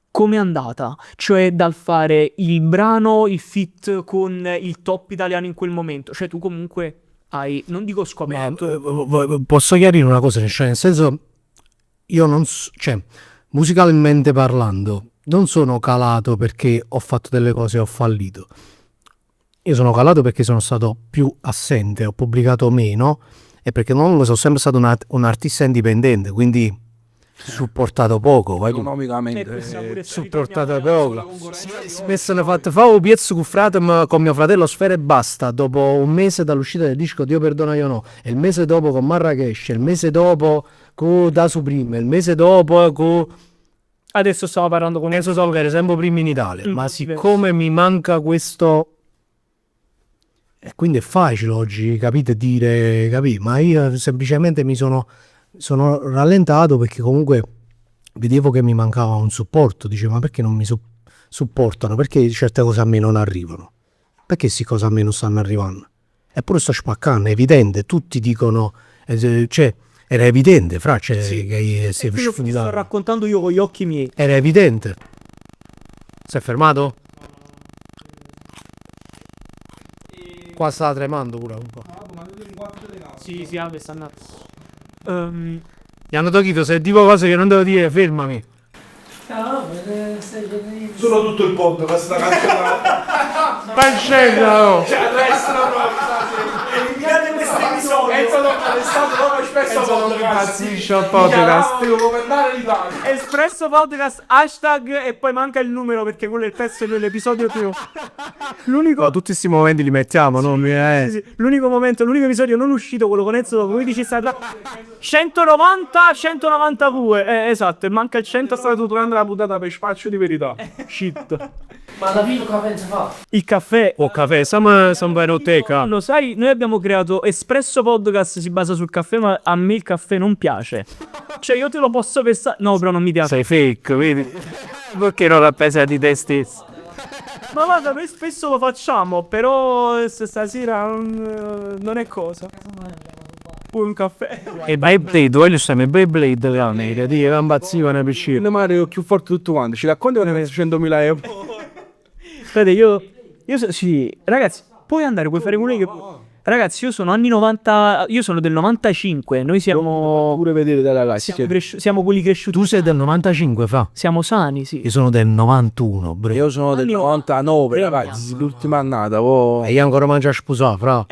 com'è andata? Cioè dal fare il brano, il feat con il top italiano in quel momento, cioè tu comunque hai, non dico scoperto, Posso chiarire una cosa, cioè nel senso, io non cioè, musicalmente parlando, non sono calato perché ho fatto delle cose e ho fallito. Io sono calato perché sono stato più assente, ho pubblicato meno e perché non sono sempre stato un artista indipendente, quindi supportato poco. Economicamente. Supportato poco. Mi sono fatto fare un pezzo con mio fratello Sfera e Basta dopo un mese dall'uscita del disco Dio perdona io no, e il mese dopo con Marrakesh, il mese dopo con Da Supreme, il mese dopo con adesso stavo parlando con Enzo Sol che era sempre primo in Italia, ma diverso. siccome mi manca questo e quindi è facile oggi, capite, dire, ma io semplicemente mi sono rallentato perché comunque vedevo che mi mancava un supporto, dicevo ma perché non mi supportano, perché certe cose a me non arrivano, perché queste cose a me non stanno arrivando, eppure sto spaccando, è evidente, tutti dicono, cioè era evidente che si è sto raccontando io con gli occhi miei. era evidente. Si è fermato? Qua sta tremando pure un po'. Sì, vabbè, sta andando. Gli hanno tocchito, se dico cose che non devo dire, fermami. Solo tutto il mondo con sta canzone. Cancellalo! Impazzisce al podcast. Espresso Podcast hashtag e poi manca il numero perché quello è il pezzo dell'episodio più. L'unico. No, tutti questi momenti li mettiamo, no? Sì, l'unico momento, l'unico episodio non uscito, quello con Enzo dopo 15 stati 190, 192. Esatto, e manca il 100. È stata durante la puntata per spaccio di verità. Shit. Ma alla fine cosa pensa fa? Il caffè. Oh, caffè, siamo in enoteca. Lo sai, noi abbiamo creato Espresso Podcast, si basa sul caffè, ma a me il caffè non piace. Cioè io te lo posso pensare. No, però non mi piace. Sei fake, vedi? Perché non la pensa di te stesso? Ma guarda, noi spesso lo facciamo, però stasera non è cosa. Pure un caffè. E Beyblade, voglio stare Beyblade le anni, ti impazzivano per circo. Il Mario più forte di tutti quanti. Ci racconti quando hai messo 100.000 euro? Aspetta, io sì, ragazzi, puoi andare, puoi fare quello che. Ragazzi, io sono anni 90, io sono del 95, noi siamo. Pure vedere dai ragazzi. Siamo quelli cresciuti. Tu sei del 95, fa? Siamo sani, sì. Io sono del 91, bre. Io sono del 99, ragazzi. L'ultima annata. E io ancora mangio a sposare, fra.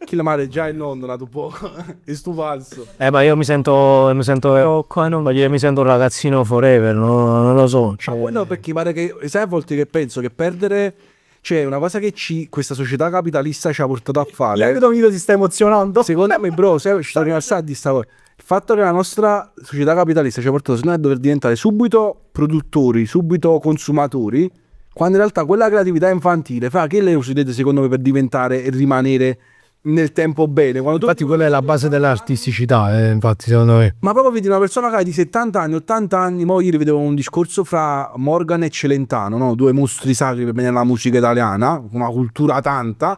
Chi la mare già il nonno nato poco. E stu falso. Ma io mi sento voglio dire, mi sento un ragazzino forever, non lo so. Cioè, No, perché pare che. Sai a volte che penso che perdere. Cioè, una cosa che questa società capitalista ci ha portato a fare. Domino si sta emozionando. Secondo me, bro, ci sta rilassando di sta cosa. Il fatto che la nostra società capitalista ci ha portato secondo me, a dover diventare subito produttori, subito consumatori, quando in realtà quella creatività infantile fa che le userete secondo me per diventare e rimanere nel tempo bene. Quando tu... infatti quella è la base dell'artisticità, infatti secondo me. Ma proprio vedi una persona che ha di 70 anni, 80 anni, mo ieri vedevo un discorso fra Morgan e Celentano, no? Due mostri sacri per bene la musica italiana, una cultura tanta,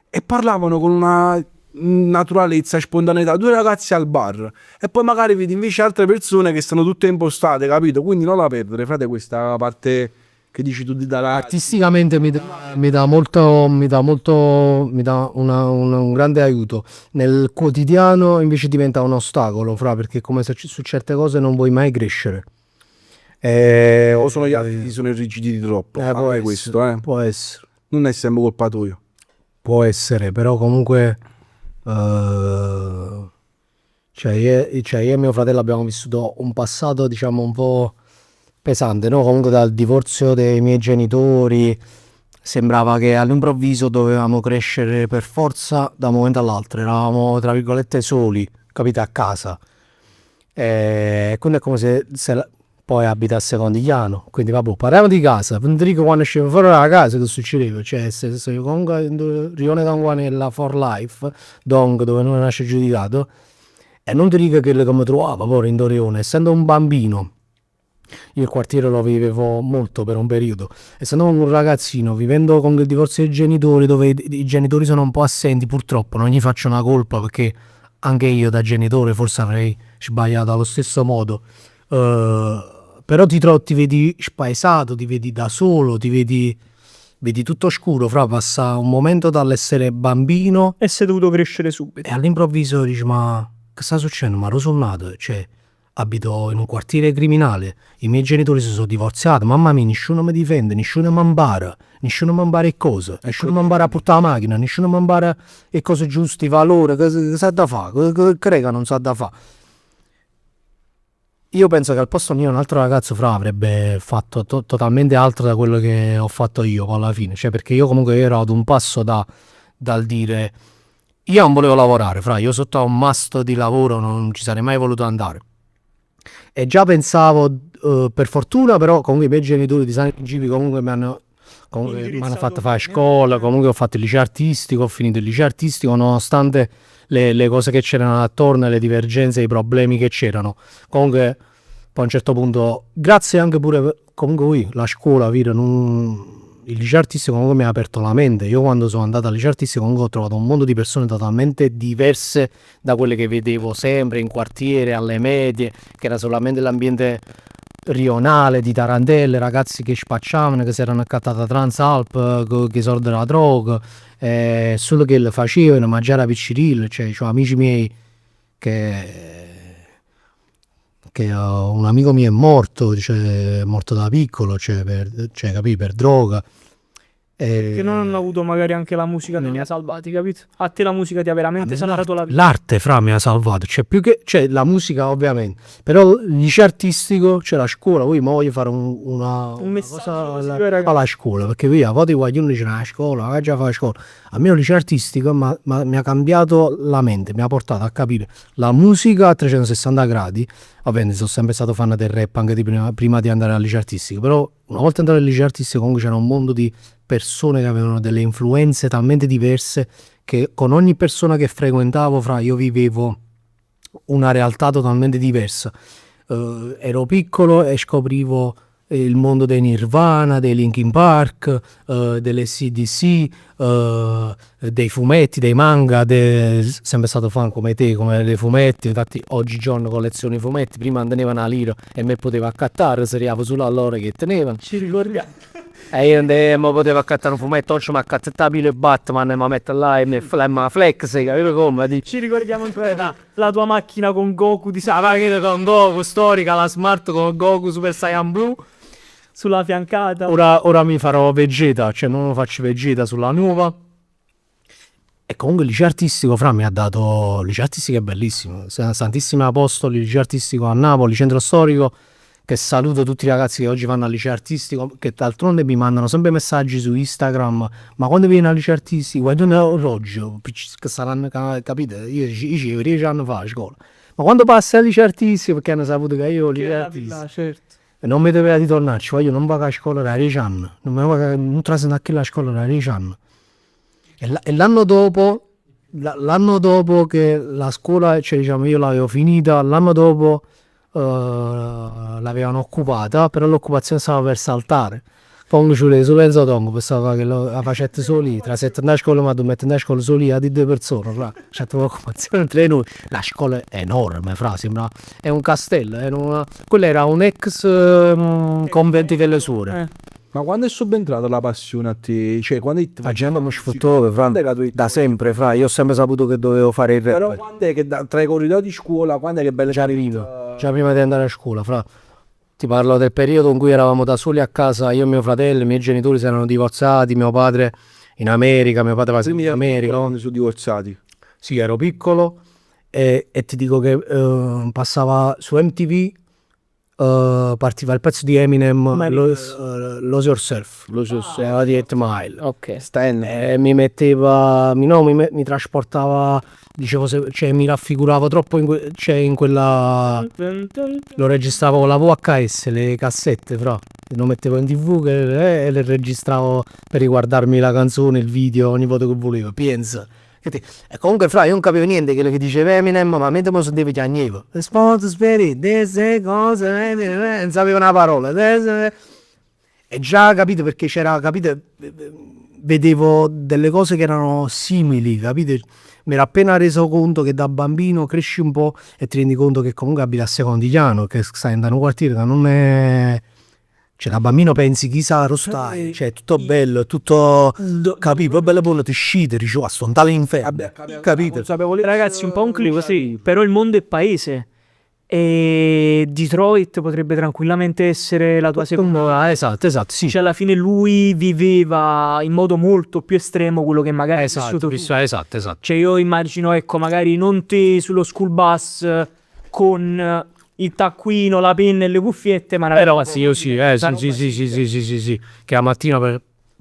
e parlavano con una naturalezza e spontaneità, due ragazzi al bar, e poi magari vedi invece altre persone che stanno tutte impostate, capito? Quindi non la perdere, frate, questa parte che dici tu di dare artisticamente mi dà un grande aiuto. Nel quotidiano invece diventa un ostacolo, fra, perché come se su certe cose non vuoi mai crescere. O sono gli altri che sono irrigiditi troppo. Può essere, questo, può essere. Non è sempre colpa tua. Può essere, però comunque cioè io e mio fratello abbiamo vissuto un passato, diciamo, un po' pesante, no? Comunque dal divorzio dei miei genitori sembrava che all'improvviso dovevamo crescere per forza da un momento all'altro, eravamo tra virgolette soli, capite, a casa. E quindi è come se poi abitasse con Digliano, quindi vabbè, parliamo di casa. Federico quando scendeva fuori dalla casa che succedeva? Cioè se comunque Rione Canguanella for life, Dong dove non nasce giudicato, E non ti dico che mi trovavo poi in Torione, essendo un bambino, io il quartiere lo vivevo molto per un periodo, essendo un ragazzino, vivendo con il divorzio dei genitori, dove i genitori sono un po' assenti, purtroppo non gli faccio una colpa perché anche io da genitore forse avrei sbagliato allo stesso modo. Però ti vedi spaesato, ti vedi da solo, vedi tutto scuro, fra passa un momento dall'essere bambino E sei dovuto crescere subito. e all'improvviso dici ma che sta succedendo? Ma ero sono nato, cioè abito in un quartiere criminale, i miei genitori si sono divorziati, mamma mia, nessuno mi difende, nessuno mi impara, nessuno mi impara le cose, nessuno mi impara a portare la macchina, nessuno mi impara le cose giuste, i valori, che sa da fare, che crega non sa da fare. Io penso che al posto mio un altro ragazzo fra avrebbe fatto totalmente altro da quello che ho fatto io poi alla fine. Cioè perché io comunque ero ad un passo dal dire io non volevo lavorare, fra io sotto a un mastro di lavoro non ci sarei mai voluto andare. E già pensavo, per fortuna però comunque i miei genitori di sani principi comunque mi hanno fatto fare scuola, comunque ho fatto il liceo artistico, ho finito il liceo artistico nonostante le cose che c'erano attorno, le divergenze, i problemi che c'erano. Comunque poi a un certo punto, grazie anche pure comunque qui, la scuola, il liceo artistico comunque mi ha aperto la mente. Io quando sono andato al liceo artistico comunque ho trovato un mondo di persone totalmente diverse da quelle che vedevo sempre in quartiere, alle medie, che era solamente l'ambiente rionale di tarantelle, ragazzi che spacciavano, che si erano accattati a Transalp, che soldi della droga, solo che lo facevano, mangiare a piccirillo, cioè c'ho amici miei che un amico mio è morto, cioè è morto da piccolo, capì, per droga. Che non hanno avuto magari anche la musica che li ha salvati, capito? A te la musica ti ha veramente salvato la vita. L'arte fra mi ha salvato, cioè più che, cioè la musica ovviamente, però il liceo artistico, cioè la scuola, poi mo voglio fare un messaggio cosa così ai ragazzi. alla scuola, perché poi a volte qualcuno dice la scuola, vai già a fare la scuola. A me il liceo artistico mi ha cambiato la mente, mi ha portato a capire la musica a 360 gradi. Ovviamente sono sempre stato fan del rap anche prima di andare al liceo artistico, però una volta entrato al liceo artistico comunque c'era un mondo di persone che avevano delle influenze talmente diverse che con ogni persona che frequentavo fra io vivevo una realtà totalmente diversa. Ero piccolo e scoprivo il mondo dei Nirvana, dei Linkin Park, delle CDC, dei fumetti, dei manga, sempre stato fan come te, come dei fumetti, infatti oggigiorno colleziono i fumetti, prima tenevano a lira e me potevo accattare, seriavo solo all'ora che tenevano. Ci ricordiamo. E io mi potevo accattare un fumetto, oggi mi accattavo il Batman e mi metto là e mi flex, capito come? Ci ricordiamo ancora la tua macchina con Goku di macchina con Goku storica, la Smart con Goku Super Saiyan Blue sulla fiancata. Ora mi farò Vegeta, cioè non lo faccio Vegeta sulla nuova. E comunque il liceo artistico fra mi ha dato. Il liceo artistico è bellissimo. Santissimi Apostoli, liceo artistico a Napoli, centro storico. Che saluto tutti i ragazzi che oggi vanno al liceo artistico, che d'altronde mi mandano sempre messaggi su Instagram. Ma quando vieni al liceo artistico, quando è orologio, che saranno, capite? Io dicevo 10 anni fa a scuola. Ma quando passi al liceo artistico, perché hanno saputo che io ho il liceo artistico. Certo. E non mi doveva ritornarci, io non vado a scuola da 10 anni, non trasino a la scuola da 10 anni. E l'anno dopo che la scuola, cioè diciamo io l'avevo finita, l'anno dopo l'avevano occupata, però l'occupazione stava per saltare. Poi ci vuole solo penso tongo, pensavo che la facette soli, tra 7 a scuola ma tu metti a scuola soli a di 2 persone, fra. C'è l'occupazione tra noi. La scuola è enorme, fra, sembra, è un castello, quello era un ex convento delle suore. Ma quando è subentrata la passione a te? Cioè, quando La gente mi sfruttava, fra, da sempre, fra, io ho sempre saputo che dovevo fare il rap. Però quando è che tra i corridoi di scuola, quando è che bella Già arrivo, già prima di andare a scuola, fra. Ti parlo del periodo in cui eravamo da soli a casa, io e mio fratello, i miei genitori si erano divorziati, mio padre in America, mio padre va in America. Quando sono divorziati? Sì, ero piccolo e ti dico che passava su MTV, partiva il pezzo di Eminem, Lose Yourself, di 8 Mile. Ok. Mi metteva, mi trasportava, dicevo, cioè mi raffiguravo troppo in quella. Lo registravo con la VHS, le cassette, fra. Lo mettevo in TV e le registravo per riguardarmi la canzone, il video ogni volta che volevo. Pensa E comunque fra io non capivo niente quello che diceva Eminem, ma mentre mi sentivo piangevo. Response spirit, queste cose, non sapevo una parola. E già capito perché c'era, capito, vedevo delle cose che erano simili, capite? Mi ero appena reso conto che da bambino cresci un po' e ti rendi conto che comunque abiti a Secondigliano, che stai in un quartiere che non è... Cioè da bambino pensi chissà lo stai, cioè tutto bello, è tutto capito, poi bello buono ti scite, dici oh, sto all'inferno, capito? Ragazzi, un po' un clima, sì, però il mondo è paese. E Detroit potrebbe tranquillamente essere la tua seconda. Esatto, sì. Cioè, alla fine lui viveva in modo molto più estremo quello che magari hai vissuto tu. Esatto. Cioè, io immagino, ecco, magari non te sullo school bus con il taccuino, la penna e le cuffiette, ma Però sì, io sì, sì. Che la mattina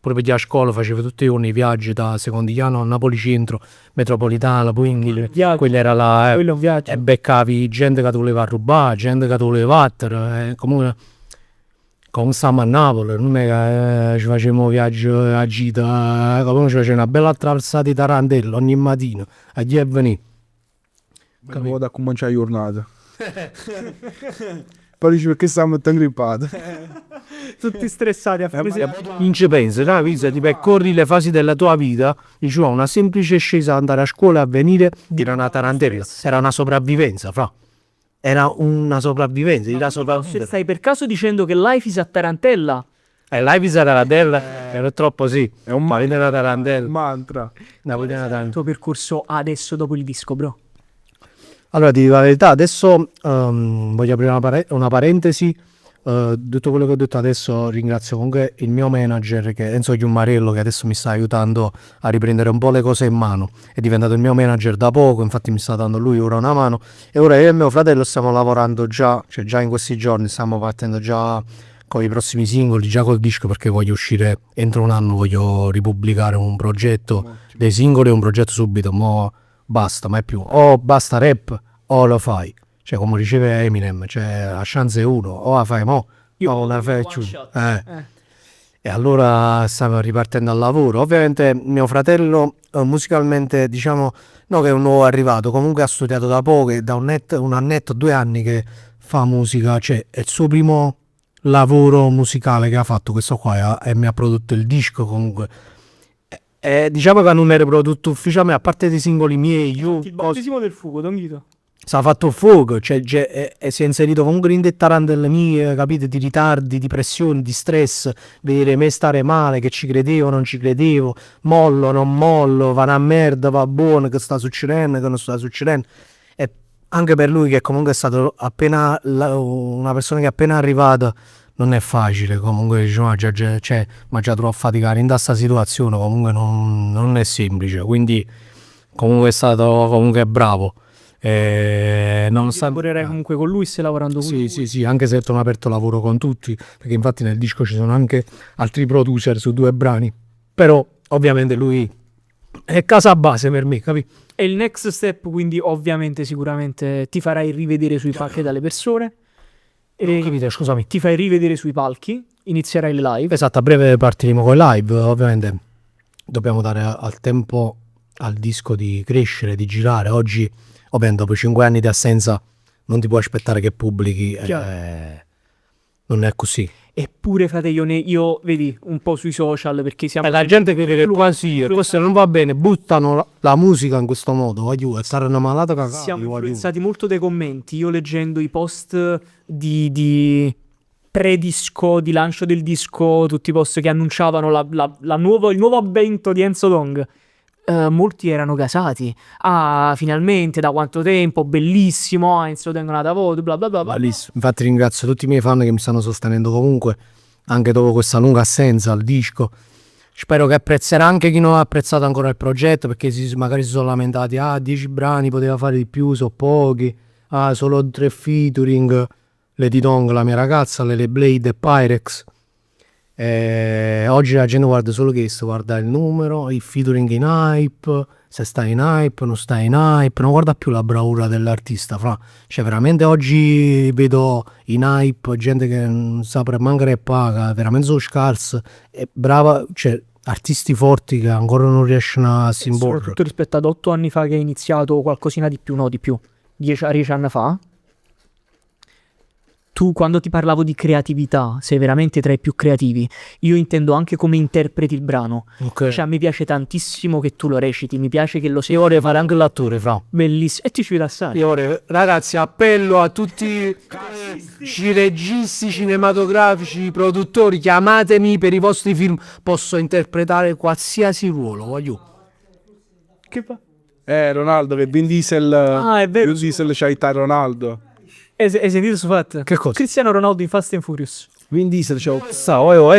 pure per andare a scuola facevo tutti i giorni i viaggi da Secondigliano a Napoli Centro, metropolitana, quindi quella era la... quello è un viaggio. E beccavi gente che ti voleva rubare, gente che ti voleva battere, comunque... Come stiamo a Napoli, non è che ci facevamo viaggio a gita, comunque ci facevamo una bella attraversata di Tarantella ogni mattina, a chi è venuto. Capito da cominciare la giornata. Poi dici perché stiamo tanto grippati. Tutti stressati a Non ci pensi, no? Ti percorri le fasi della tua vita, dici oh, una semplice scesa ad andare a scuola e a venire, era una tarantella, era una sopravvivenza, fra. Era una sopravvivenza, Stai per caso dicendo che Life is a Tarantella? Live is a tarantella, era troppo sì. È un una tarantella. Mantra. Il tuo percorso adesso dopo il disco, bro? Allora, ti dico la verità, adesso voglio aprire una parentesi. Tutto quello che ho detto adesso ringrazio comunque il mio manager che è Enzo Chiumarello, che adesso mi sta aiutando a riprendere un po' le cose in mano. È diventato il mio manager da poco, infatti mi sta dando lui ora una mano. E ora io e mio fratello stiamo lavorando già, cioè già in questi giorni stiamo partendo già con i prossimi singoli, già col disco, perché voglio uscire entro un anno, voglio ripubblicare un progetto dei singoli e un progetto subito. Mo basta, mai più. O basta rap o lo fai. Cioè, come diceva Eminem, cioè la chance è uno, o la fai mo, o la fai più. E allora stiamo ripartendo al lavoro. Ovviamente mio fratello musicalmente, diciamo, no che è un nuovo arrivato, comunque ha studiato da poco, da un annetto, 2 anni che fa musica, cioè è il suo primo lavoro musicale che ha fatto questo qua e mi ha prodotto il disco comunque. Diciamo che non era prodotto ufficialmente, a parte dei singoli miei, io... Il battesimo del fuoco, Don Ghito. Si è fatto fuoco, cioè si è inserito comunque in delle tarantelle mie, capite, di ritardi, di pressioni, di stress, vedere me stare male, che ci credevo, non ci credevo, mollo, non mollo, va una merda, va buono, che sta succedendo, che non sta succedendo. E anche per lui che comunque è stato appena una persona che è appena arrivata, non è facile, comunque diciamo, cioè, ma già troppo a faticare in questa situazione, comunque non è semplice, quindi comunque è stato comunque bravo. Non lavorerei comunque con lui, stai lavorando con lui. Sì, anche se non ho aperto lavoro con tutti, perché infatti nel disco ci sono anche altri producer su 2 brani, però ovviamente lui è casa base per me, capì? E il next step, quindi ovviamente sicuramente ti farai rivedere sui palchi dalle persone. Capite, scusami. Ti fai rivedere sui palchi, inizierai le live. Esatto, a breve partiremo con i live, ovviamente dobbiamo dare al tempo al disco di crescere, di girare. Oggi ovviamente dopo 5 anni di assenza non ti puoi aspettare che pubblichi, non è così. Eppure fratello, io vedi un po' sui social perché siamo... La gente crede che quasi questo non va bene, buttano la musica in questo modo, saranno malato cagato. Siamo influenzati molto dai commenti, io leggendo i post di pre-disco, di lancio del disco, tutti i post che annunciavano il nuovo avvento di Enzo Dong. Molti erano gasati. Finalmente, da quanto tempo, bellissimo, Enzo tengo una da voto, bla bla bla. Bellissimo. Infatti ringrazio tutti i miei fan che mi stanno sostenendo comunque, anche dopo questa lunga assenza al disco. Spero che apprezzerà anche chi non ha apprezzato ancora il progetto, perché magari si sono lamentati, 10 brani poteva fare di più, sono pochi, solo 3 featuring, Lady Dong, la mia ragazza, Lele Blade e Pyrex. Oggi la gente guarda solo questo, guarda il numero, il featuring in hype, se sta in hype, non sta in hype, non guarda più la bravura dell'artista, cioè veramente oggi vedo in hype gente che non sa per mancare e paga, veramente sono scarse, è brava, cioè artisti forti che ancora non riescono a si imporre. Soprattutto rispetto ad 8 anni fa che hai iniziato, qualcosina di più, no di più, 10 anni fa. Tu quando ti parlavo di creatività, sei veramente tra i più creativi. Io intendo anche come interpreti il brano. Ok. Cioè mi piace tantissimo che tu lo reciti, mi piace che lo sei. Io vorrei fare anche l'attore, fra. Bellissimo. E ti ci vedi assai. Io vorrei, ragazzi, appello a tutti i registi cinematografici, i produttori, chiamatemi per i vostri film, posso interpretare qualsiasi ruolo, voglio. Che fa? Ronaldo, che Vin Diesel. Ah, è vero. Vin Diesel c'ha il Ronaldo. Hai sentito su fatto? Che cosa? Cristiano Ronaldo in Fast and Furious. Vin Diesel c'ha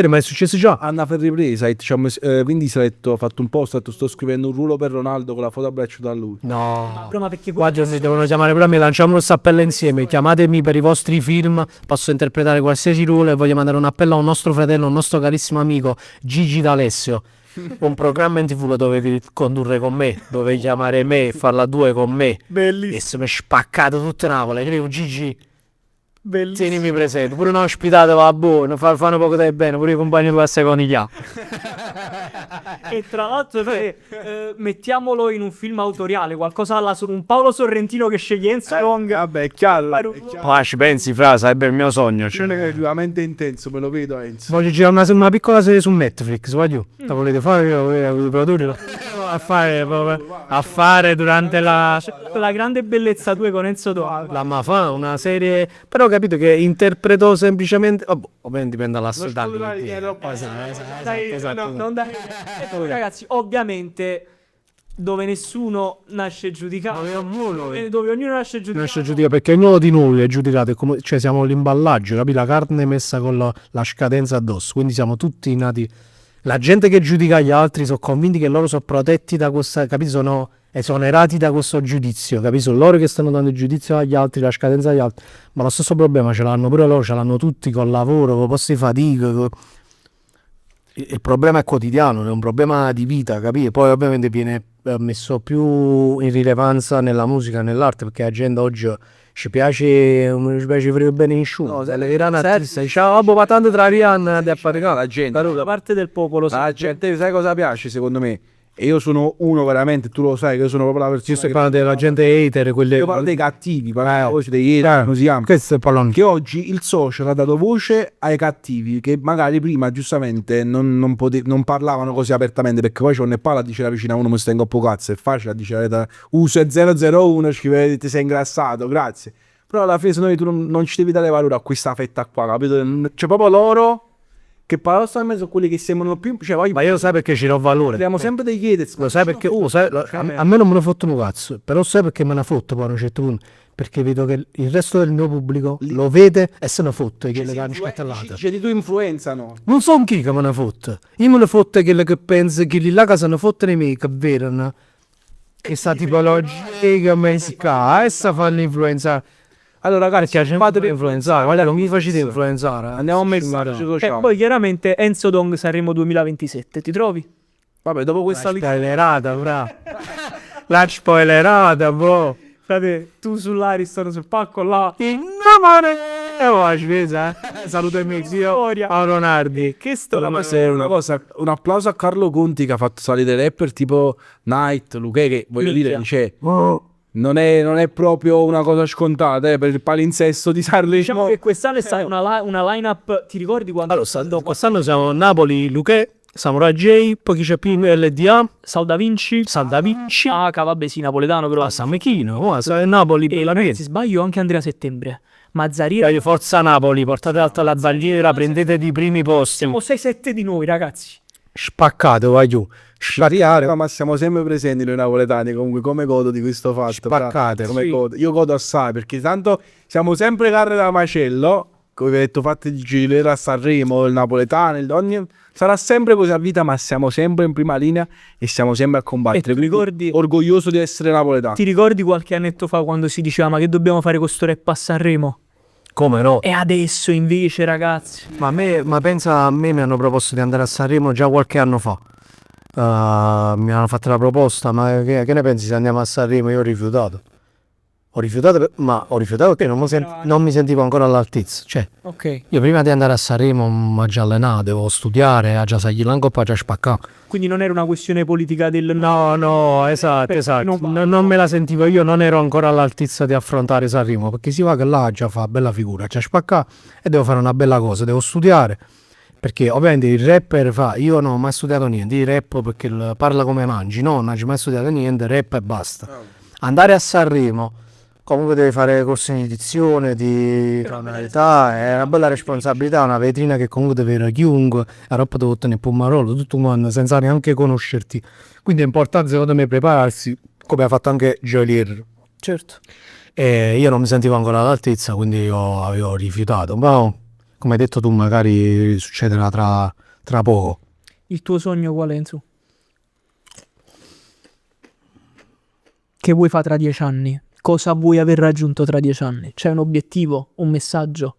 Ma è successo già? Anna per ripresa, Vin Diesel ha detto, ha fatto un post, ha detto sto scrivendo un ruolo per Ronaldo con la foto a braccio da lui. No. Però ma perché Guarda, si devono chiamare pure a me, lanciamo uno appello insieme, chiamatemi per i vostri film, posso interpretare qualsiasi ruolo e voglio mandare un appello a un nostro fratello, un nostro carissimo amico Gigi D'Alessio. Un programma in TV lo dovevi condurre con me, dovevi chiamare me e farla due con me. Bellissimo. E se mi è spaccato tutto Napoli, io dico Gigi, Bellissimo. tienimi presente, pure una ospitata va buono, fanno poco da bene, pure i compagni di classe con gli altri. E tra l'altro mettiamolo in un film autoriale, qualcosa alla un Paolo Sorrentino che sceglie Enzo Long. Vabbè, è chiaro. Ma ci pensi, fra, sarebbe il mio sogno. È creativamente intenso, me lo vedo Enzo. Voglio girare una piccola serie su Netflix, voglio. La volete fare? Io voglio produrla. A fare durante la grande bellezza 2 con Enzo Long. la ma fa una serie. Però ho capito che interpretò semplicemente. Ovviamente dipende dalla storia. Non dai. E poi, ragazzi, ovviamente dove nessuno nasce giudicato, dove ognuno nasce giudicato. Non c'è giudica perché ognuno di noi è giudicato, è come, cioè siamo l'imballaggio, capi? La carne messa con la scadenza addosso, quindi siamo tutti nati. La gente che giudica gli altri sono convinti che loro sono protetti da questa, capito? Sono esonerati da questo giudizio, capito? Sono loro che stanno dando il giudizio agli altri, la scadenza agli altri, ma lo stesso problema ce l'hanno pure loro, ce l'hanno tutti col lavoro, con posti di fatica. Il problema è quotidiano, è un problema di vita, capito? Poi ovviamente viene messo più in rilevanza nella musica e nell'arte, perché la gente oggi ci piace proprio bene nessuno. No, Se le Rihanna artista, ciao, ma tanto tra Rihanna e apparicato. La gente. Da parte del popolo. La gente, sai cosa piace secondo me? E io sono uno veramente, tu lo sai che io sono proprio la persona. Io sto parlando della gente hater, quelle. Io parlo dei cattivi, parlo voce dei hater, come si chiama? Che stai parlando? Che oggi il social ha dato voce ai cattivi che magari prima giustamente non parlavano così apertamente, perché poi c'è un palla dice la vicina uno mi sta in coppo cazzo, è facile a dire uso 001, scrive ti sei ingrassato, grazie. Però alla fine secondo me tu non ci devi dare valore a questa fetta qua, capito? C'è proprio loro che paradossalmente sono quelli che sembrano più, cioè Ma io lo sai perché ci do valore. parliamo sempre dei haters. Lo sai perché? A me non me ne fottono cazzo, però sai perché me ne fotto poi a un certo punto? Perché vedo che il resto del mio pubblico lo vede e se ne fotte che le hanno scattellate. Cioè di tu influenzano. Non sono chi che me ne fotte. Io me ne fotte quelli che pensa che lì là che se ne fottono me che verano. Che sta tipologia che mi scala e sta fanno influenzare. Allora ragazzi, fate influenzare, guarda non mi facete influenzare. Andiamo a messaggio E sociale. poi chiaramente Enzo Dong Sanremo 2027, ti trovi? Vabbè, dopo questa Spoilerata, bra. La spoilerata, bro. Frate, tu sull'Ariston sul palco là. Saluto il mio zio a Ronardi. Che storia. questa è una cosa, un applauso a Carlo Conti che ha fatto salire rapper tipo Night, Luque, che voglio Minchia. dire, cioè, non è proprio una cosa scontata per il palinsesto di Sanremo. Diciamo che quest'anno è stata una line-up, ti ricordi quando? Allora, quest'anno siamo a Napoli, Luque, Samurai J, poi chi c'è più LDA, Sal Da Vinci. Sal Da Vinci, Vabbè sì, napoletano però. Samechino, Napoli, E la se sbaglio anche Andrea Settembre. Mazzaria. Forza Napoli, portate alta la bandiera, prendete di primi posti. Siamo 6-7 di noi ragazzi. Spaccato, vai giù. Spariare. Ma siamo sempre presenti noi napoletani, comunque come godo di questo fatto. Spaccate, Come sì. godo. Io godo assai perché tanto siamo sempre carne da macello. Come vi ho detto, fate il giro a Sanremo, il napoletano, sarà sempre così a vita, ma siamo sempre in prima linea e siamo sempre a combattere. E ti ricordi- Orgoglioso di essere napoletano. Ti ricordi qualche annetto fa quando si diceva ma che dobbiamo fare con sto rap a Sanremo? Come no? E adesso invece ragazzi. Ma pensa, a me mi hanno proposto di andare a Sanremo già qualche anno fa. Mi hanno fatto la proposta, ma che ne pensi se andiamo a Sanremo? Io ho rifiutato. Ho rifiutato, ma ho rifiutato perché non mi sentivo ancora all'altezza. Cioè, Ok. io prima di andare a Sanremo mi già allenato, devo studiare, a già sagliare la coppa, già spaccare. Quindi non era una questione politica del No, esatto. Non me la sentivo, io non ero ancora all'altezza di affrontare Sanremo, perché si va che là già fa bella figura, già spacca e devo fare una bella cosa, devo studiare. Perché ovviamente il rapper fa, io non ho mai studiato niente, il rap perché parla come mangi, no, non ho mai studiato niente, rap e basta. Andare a Sanremo, comunque devi fare corsi di dizione, di tonalità, è una bella responsabilità, una vetrina che comunque deve avere chiunque, la roba devo ottenere Pomarolo, tutto un anno senza neanche conoscerti. Quindi è importante secondo me prepararsi, come ha fatto anche Joelier. Certo. E io non mi sentivo ancora all'altezza, quindi io avevo rifiutato. Ma come hai detto tu, magari succederà tra poco. Il tuo sogno qual è, Enzo? Che vuoi fare tra 10 anni? Cosa vuoi aver raggiunto tra 10 anni? C'è un obiettivo? Un messaggio?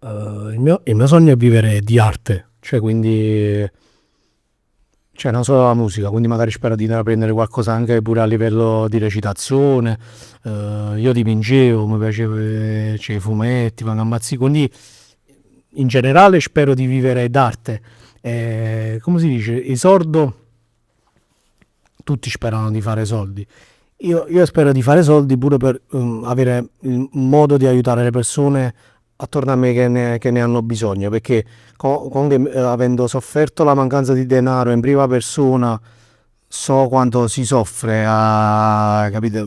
Il mio sogno è vivere di arte, cioè quindi, cioè non solo la musica, quindi magari spero di intraprendere qualcosa anche pure a livello di recitazione. Io dipingevo, mi piaceva, c'è i fumetti, Pangammazzi, quindi in generale spero di vivere d'arte. Come si dice, esordo, tutti sperano di fare soldi. Io spero di fare soldi pure per avere il modo di aiutare le persone attorno a me che ne hanno bisogno, perché comunque avendo sofferto la mancanza di denaro in prima persona so quanto si soffre a, capite?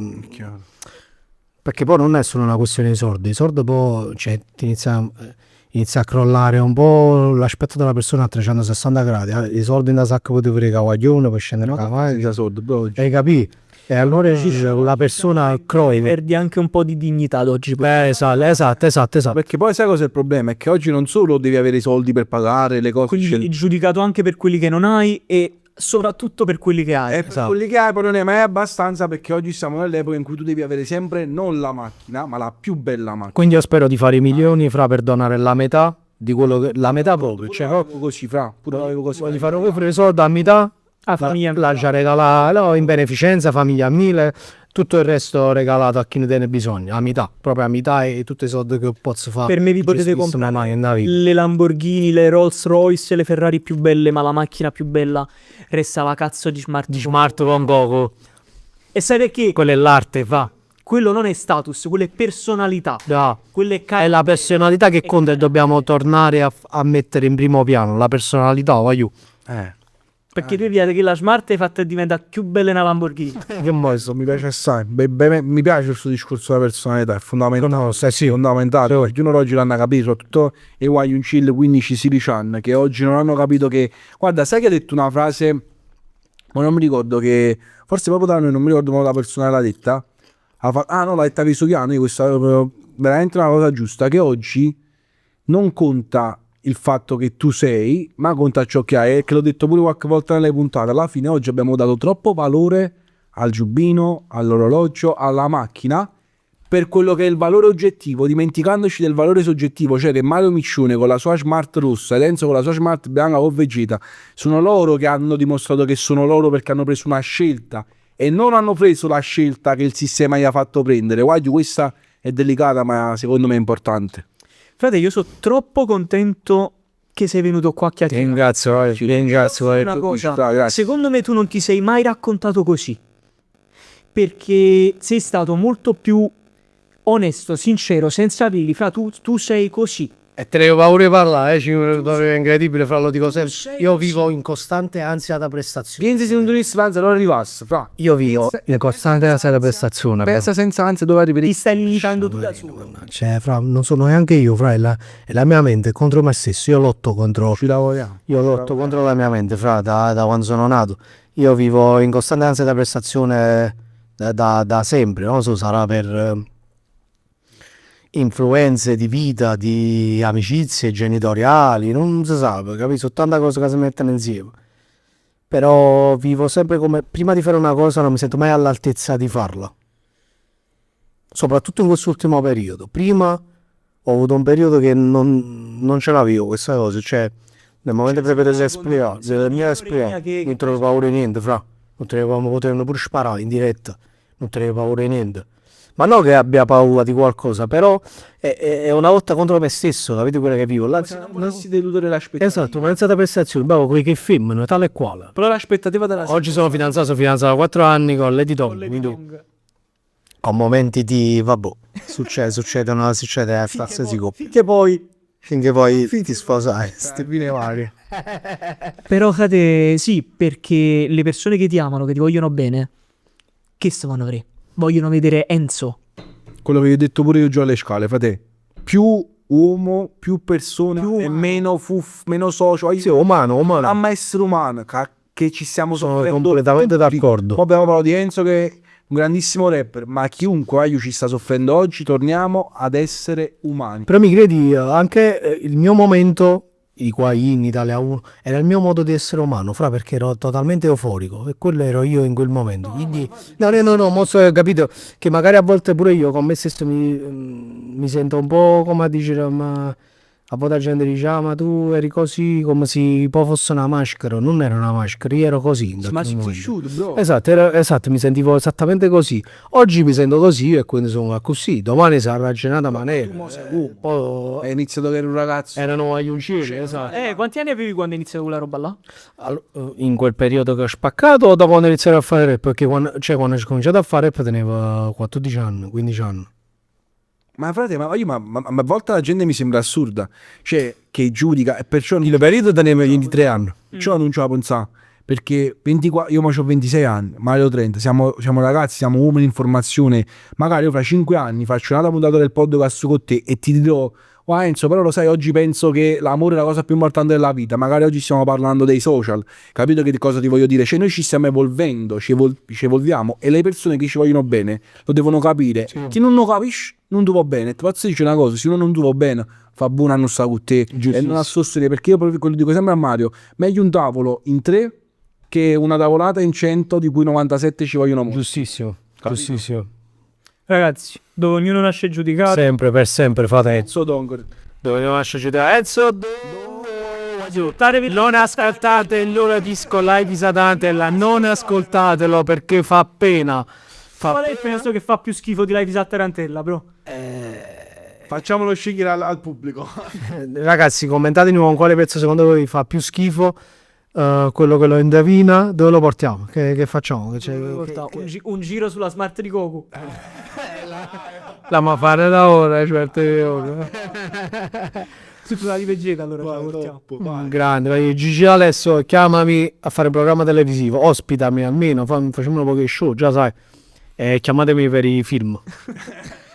Perché poi non è solo una questione di soldi, il soldo poi cioè, ti inizia a crollare un po' l'aspetto della persona a 360 gradi, i soldi in sacca poi devi guaglione per scendere a cavallo, hai capito? E allora la persona crolla. Perdi anche un po' di dignità ad oggi. Esatto. Perché poi sai cosa è il problema? È che oggi non solo devi avere i soldi per pagare le cose, Quindi giudicato anche per quelli che non hai e soprattutto per quelli che hai. e per quelli che hai poi non è mai abbastanza, perché oggi siamo nell'epoca in cui tu devi avere sempre non la macchina, ma la più bella macchina. Quindi io spero di fare i milioni fra per donare la metà di quello che la metà proprio, cioè Avevo così, fra, pure avevo così. voglio fare un soldi a metà A famiglia. lascia regalare no, in beneficenza, famiglia a 1000, tutto il resto regalato a chi ne tiene bisogno, a metà, proprio a metà e tutti i soldi che posso fare. Per me vi potete comprare le Lamborghini, le Rolls Royce, le Ferrari più belle, ma la macchina più bella resta la cazzo di Smart. con poco. E sai perché? Quella è l'arte, fa. Quello non è status, quello è personalità. No. Quello è È la personalità che conta e dobbiamo tornare a mettere in primo piano, la personalità, voglio. Perché tu vedi che la Smart è fatta diventare più bella una Lamborghini. Che mosso, mi piace assai. Mi piace il suo discorso della personalità, è fondamentale. No, sì. Fondamentale, perché uno oggi l'hanno capito, soprattutto i Wayun Chill 15-16 anni, che oggi non hanno capito che. Guarda, sai che ha detto una frase, ma non mi ricordo che. Forse proprio da noi, non mi ricordo ma la persona l'ha detta. No, l'ha detta Visuchiano, questa è proprio veramente una cosa giusta, che oggi non conta il fatto che tu sei, ma conta ciò che hai, e che l'ho detto pure qualche volta nelle puntate. Alla fine oggi abbiamo dato troppo valore al giubbino, all'orologio, alla macchina, per quello che è il valore oggettivo, dimenticandoci del valore soggettivo, cioè che Mario Miccione con la sua Smart rossa ed Enzo con la sua Smart bianca con Vegeta sono loro che hanno dimostrato che sono loro, perché hanno preso una scelta e non hanno preso la scelta che il sistema gli ha fatto prendere. Guardi, questa è delicata, ma secondo me è importante. Frate, io sono troppo contento che sei venuto qua a chiacchierare. Ringrazio. Una cosa, grazie. secondo me tu non ti sei mai raccontato così. Perché sei stato molto più onesto, sincero, senza veli. Fra tu sei così. E te ne ho paura di parlare, è incredibile, fra lo dico sempre. Io vivo in costante ansia da prestazione. Pensi se un turista pensa non arrivasse, fra. Io vivo in costante ansia da prestazione. Pensa senza ansia dove arrivi. Ti stai limitando tu da solo. Cioè, fra, non sono neanche io, fra, è la mia mente contro me stesso. Io lotto contro. Ci lavoriamo. Io lotto contro la mia mente, fra, da quando sono nato. Io vivo in costante ansia da prestazione da sempre, non so, sarà per influenze di vita, di amicizie genitoriali, non si sa, capito? Sono tante cose che si mettono insieme. Però vivo sempre come, prima di fare una cosa non mi sento mai all'altezza di farla. Soprattutto in quest'ultimo periodo. Prima ho avuto un periodo che non ce l'avevo questa cosa, cioè nel momento che potete esplicare, se la mia esperienza, non trovo paura di niente, fra. Non potevano pure sparare in diretta. non te ne paura di niente. Ma non che abbia paura di qualcosa, però è una lotta contro me stesso, capite quello che vivo? Non volessi deludere l'aspettativa. Esatto, un'alzata prestazione, bravo, quei che film, tale e quale. Però l'aspettativa della Oggi sono fidanzato da 4 anni con Lady Dong, quindi ho momenti di vabbè, succede a qualsiasi coppia. Finché poi ti sposai, stepine varie. Però Cate, sì, perché le persone che ti amano, che ti vogliono bene, che se vanno a vedere? Vogliono vedere Enzo. Quello che vi ho detto pure io giù alle scale, frate. Più uomo, più persona e meno meno socio. Sì, umano. Ma essere umano, che ci stiamo Sono soffrendo completamente tutti. d'accordo. Poi abbiamo parlato di Enzo che è un grandissimo rapper, ma chiunque aiuto ci sta soffrendo oggi, torniamo ad essere umani. Però mi credi, anche il mio momento, i qua in Italia 1, era il mio modo di essere umano, perché ero totalmente euforico e quello ero io in quel momento. Quindi, no, mostro, capito che magari a volte pure io con me stesso mi sento un po' come a dire, ma a volte la gente dice, ah, ma tu eri così come se poi fosse una maschera. Non era una maschera, io ero così. Ma si cresciuto, bro. Esatto, mi sentivo esattamente così. Oggi mi sento così e quindi sono così. Domani sarà ragionata maniera. Poi È iniziato che eri un ragazzo. erano agli uncini, esatto. Quanti anni avevi quando hai iniziato quella roba là? In quel periodo che ho spaccato o da quando ho iniziato a fare rap? Perché quando ho cominciato a fare rap tenevo 14 anni, 15 anni. Ma frate, ma a volte la gente mi sembra assurda. Cioè, che giudica, e perciò il periodo tenevo 23 anni. Ciò non ce la pensavo. Perché 24, io ho 26 anni, Mario 30, siamo ragazzi, siamo uomini in formazione. Magari io fra 5 anni faccio un'altra puntata del podcast con te e ti dirò, oh Enzo, però lo sai, oggi penso che l'amore è la cosa più importante della vita. Magari oggi stiamo parlando dei social. Capito che cosa ti voglio dire? Cioè noi ci stiamo evolvendo, ci evolviamo e le persone che ci vogliono bene lo devono capire. Chi non lo capisce non ti va bene. Ti posso dire una cosa, se uno non ti va bene fa buono a non stare con te e non a sostenere, perché io proprio quello dico sempre a Mario, meglio un Tavolo in 3 che una tavolata in 100 di cui 97 ci vogliono molto. Giustissimo. Ragazzi, dove ognuno nasce giudicato. Sempre, per sempre, fate Enzo. Dongo. Dove ognuno nasce giudicato. Enzo, non ascoltate il loro disco live di Satantella, non ascoltatelo perché fa pena. Qual è il penso che fa più schifo di Live Isat Tarantella, bro? Facciamolo scegliere al pubblico. Ragazzi, commentatemi con quale pezzo secondo voi fa più schifo. Quello che lo indovina, dove lo portiamo? Che facciamo? Un giro sulla smart di Goku. La ma fare da ora, certe ore. Sulla di Vegeta allora ce la portiamo. Grande, vai, Gigi Alessio, chiamami a fare un programma televisivo, ospitami almeno, facciamo un po' che show, già sai. E chiamatemi per i film.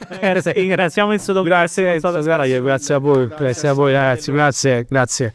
Ringraziamo il sotto. Grazie a voi ragazzi, grazie.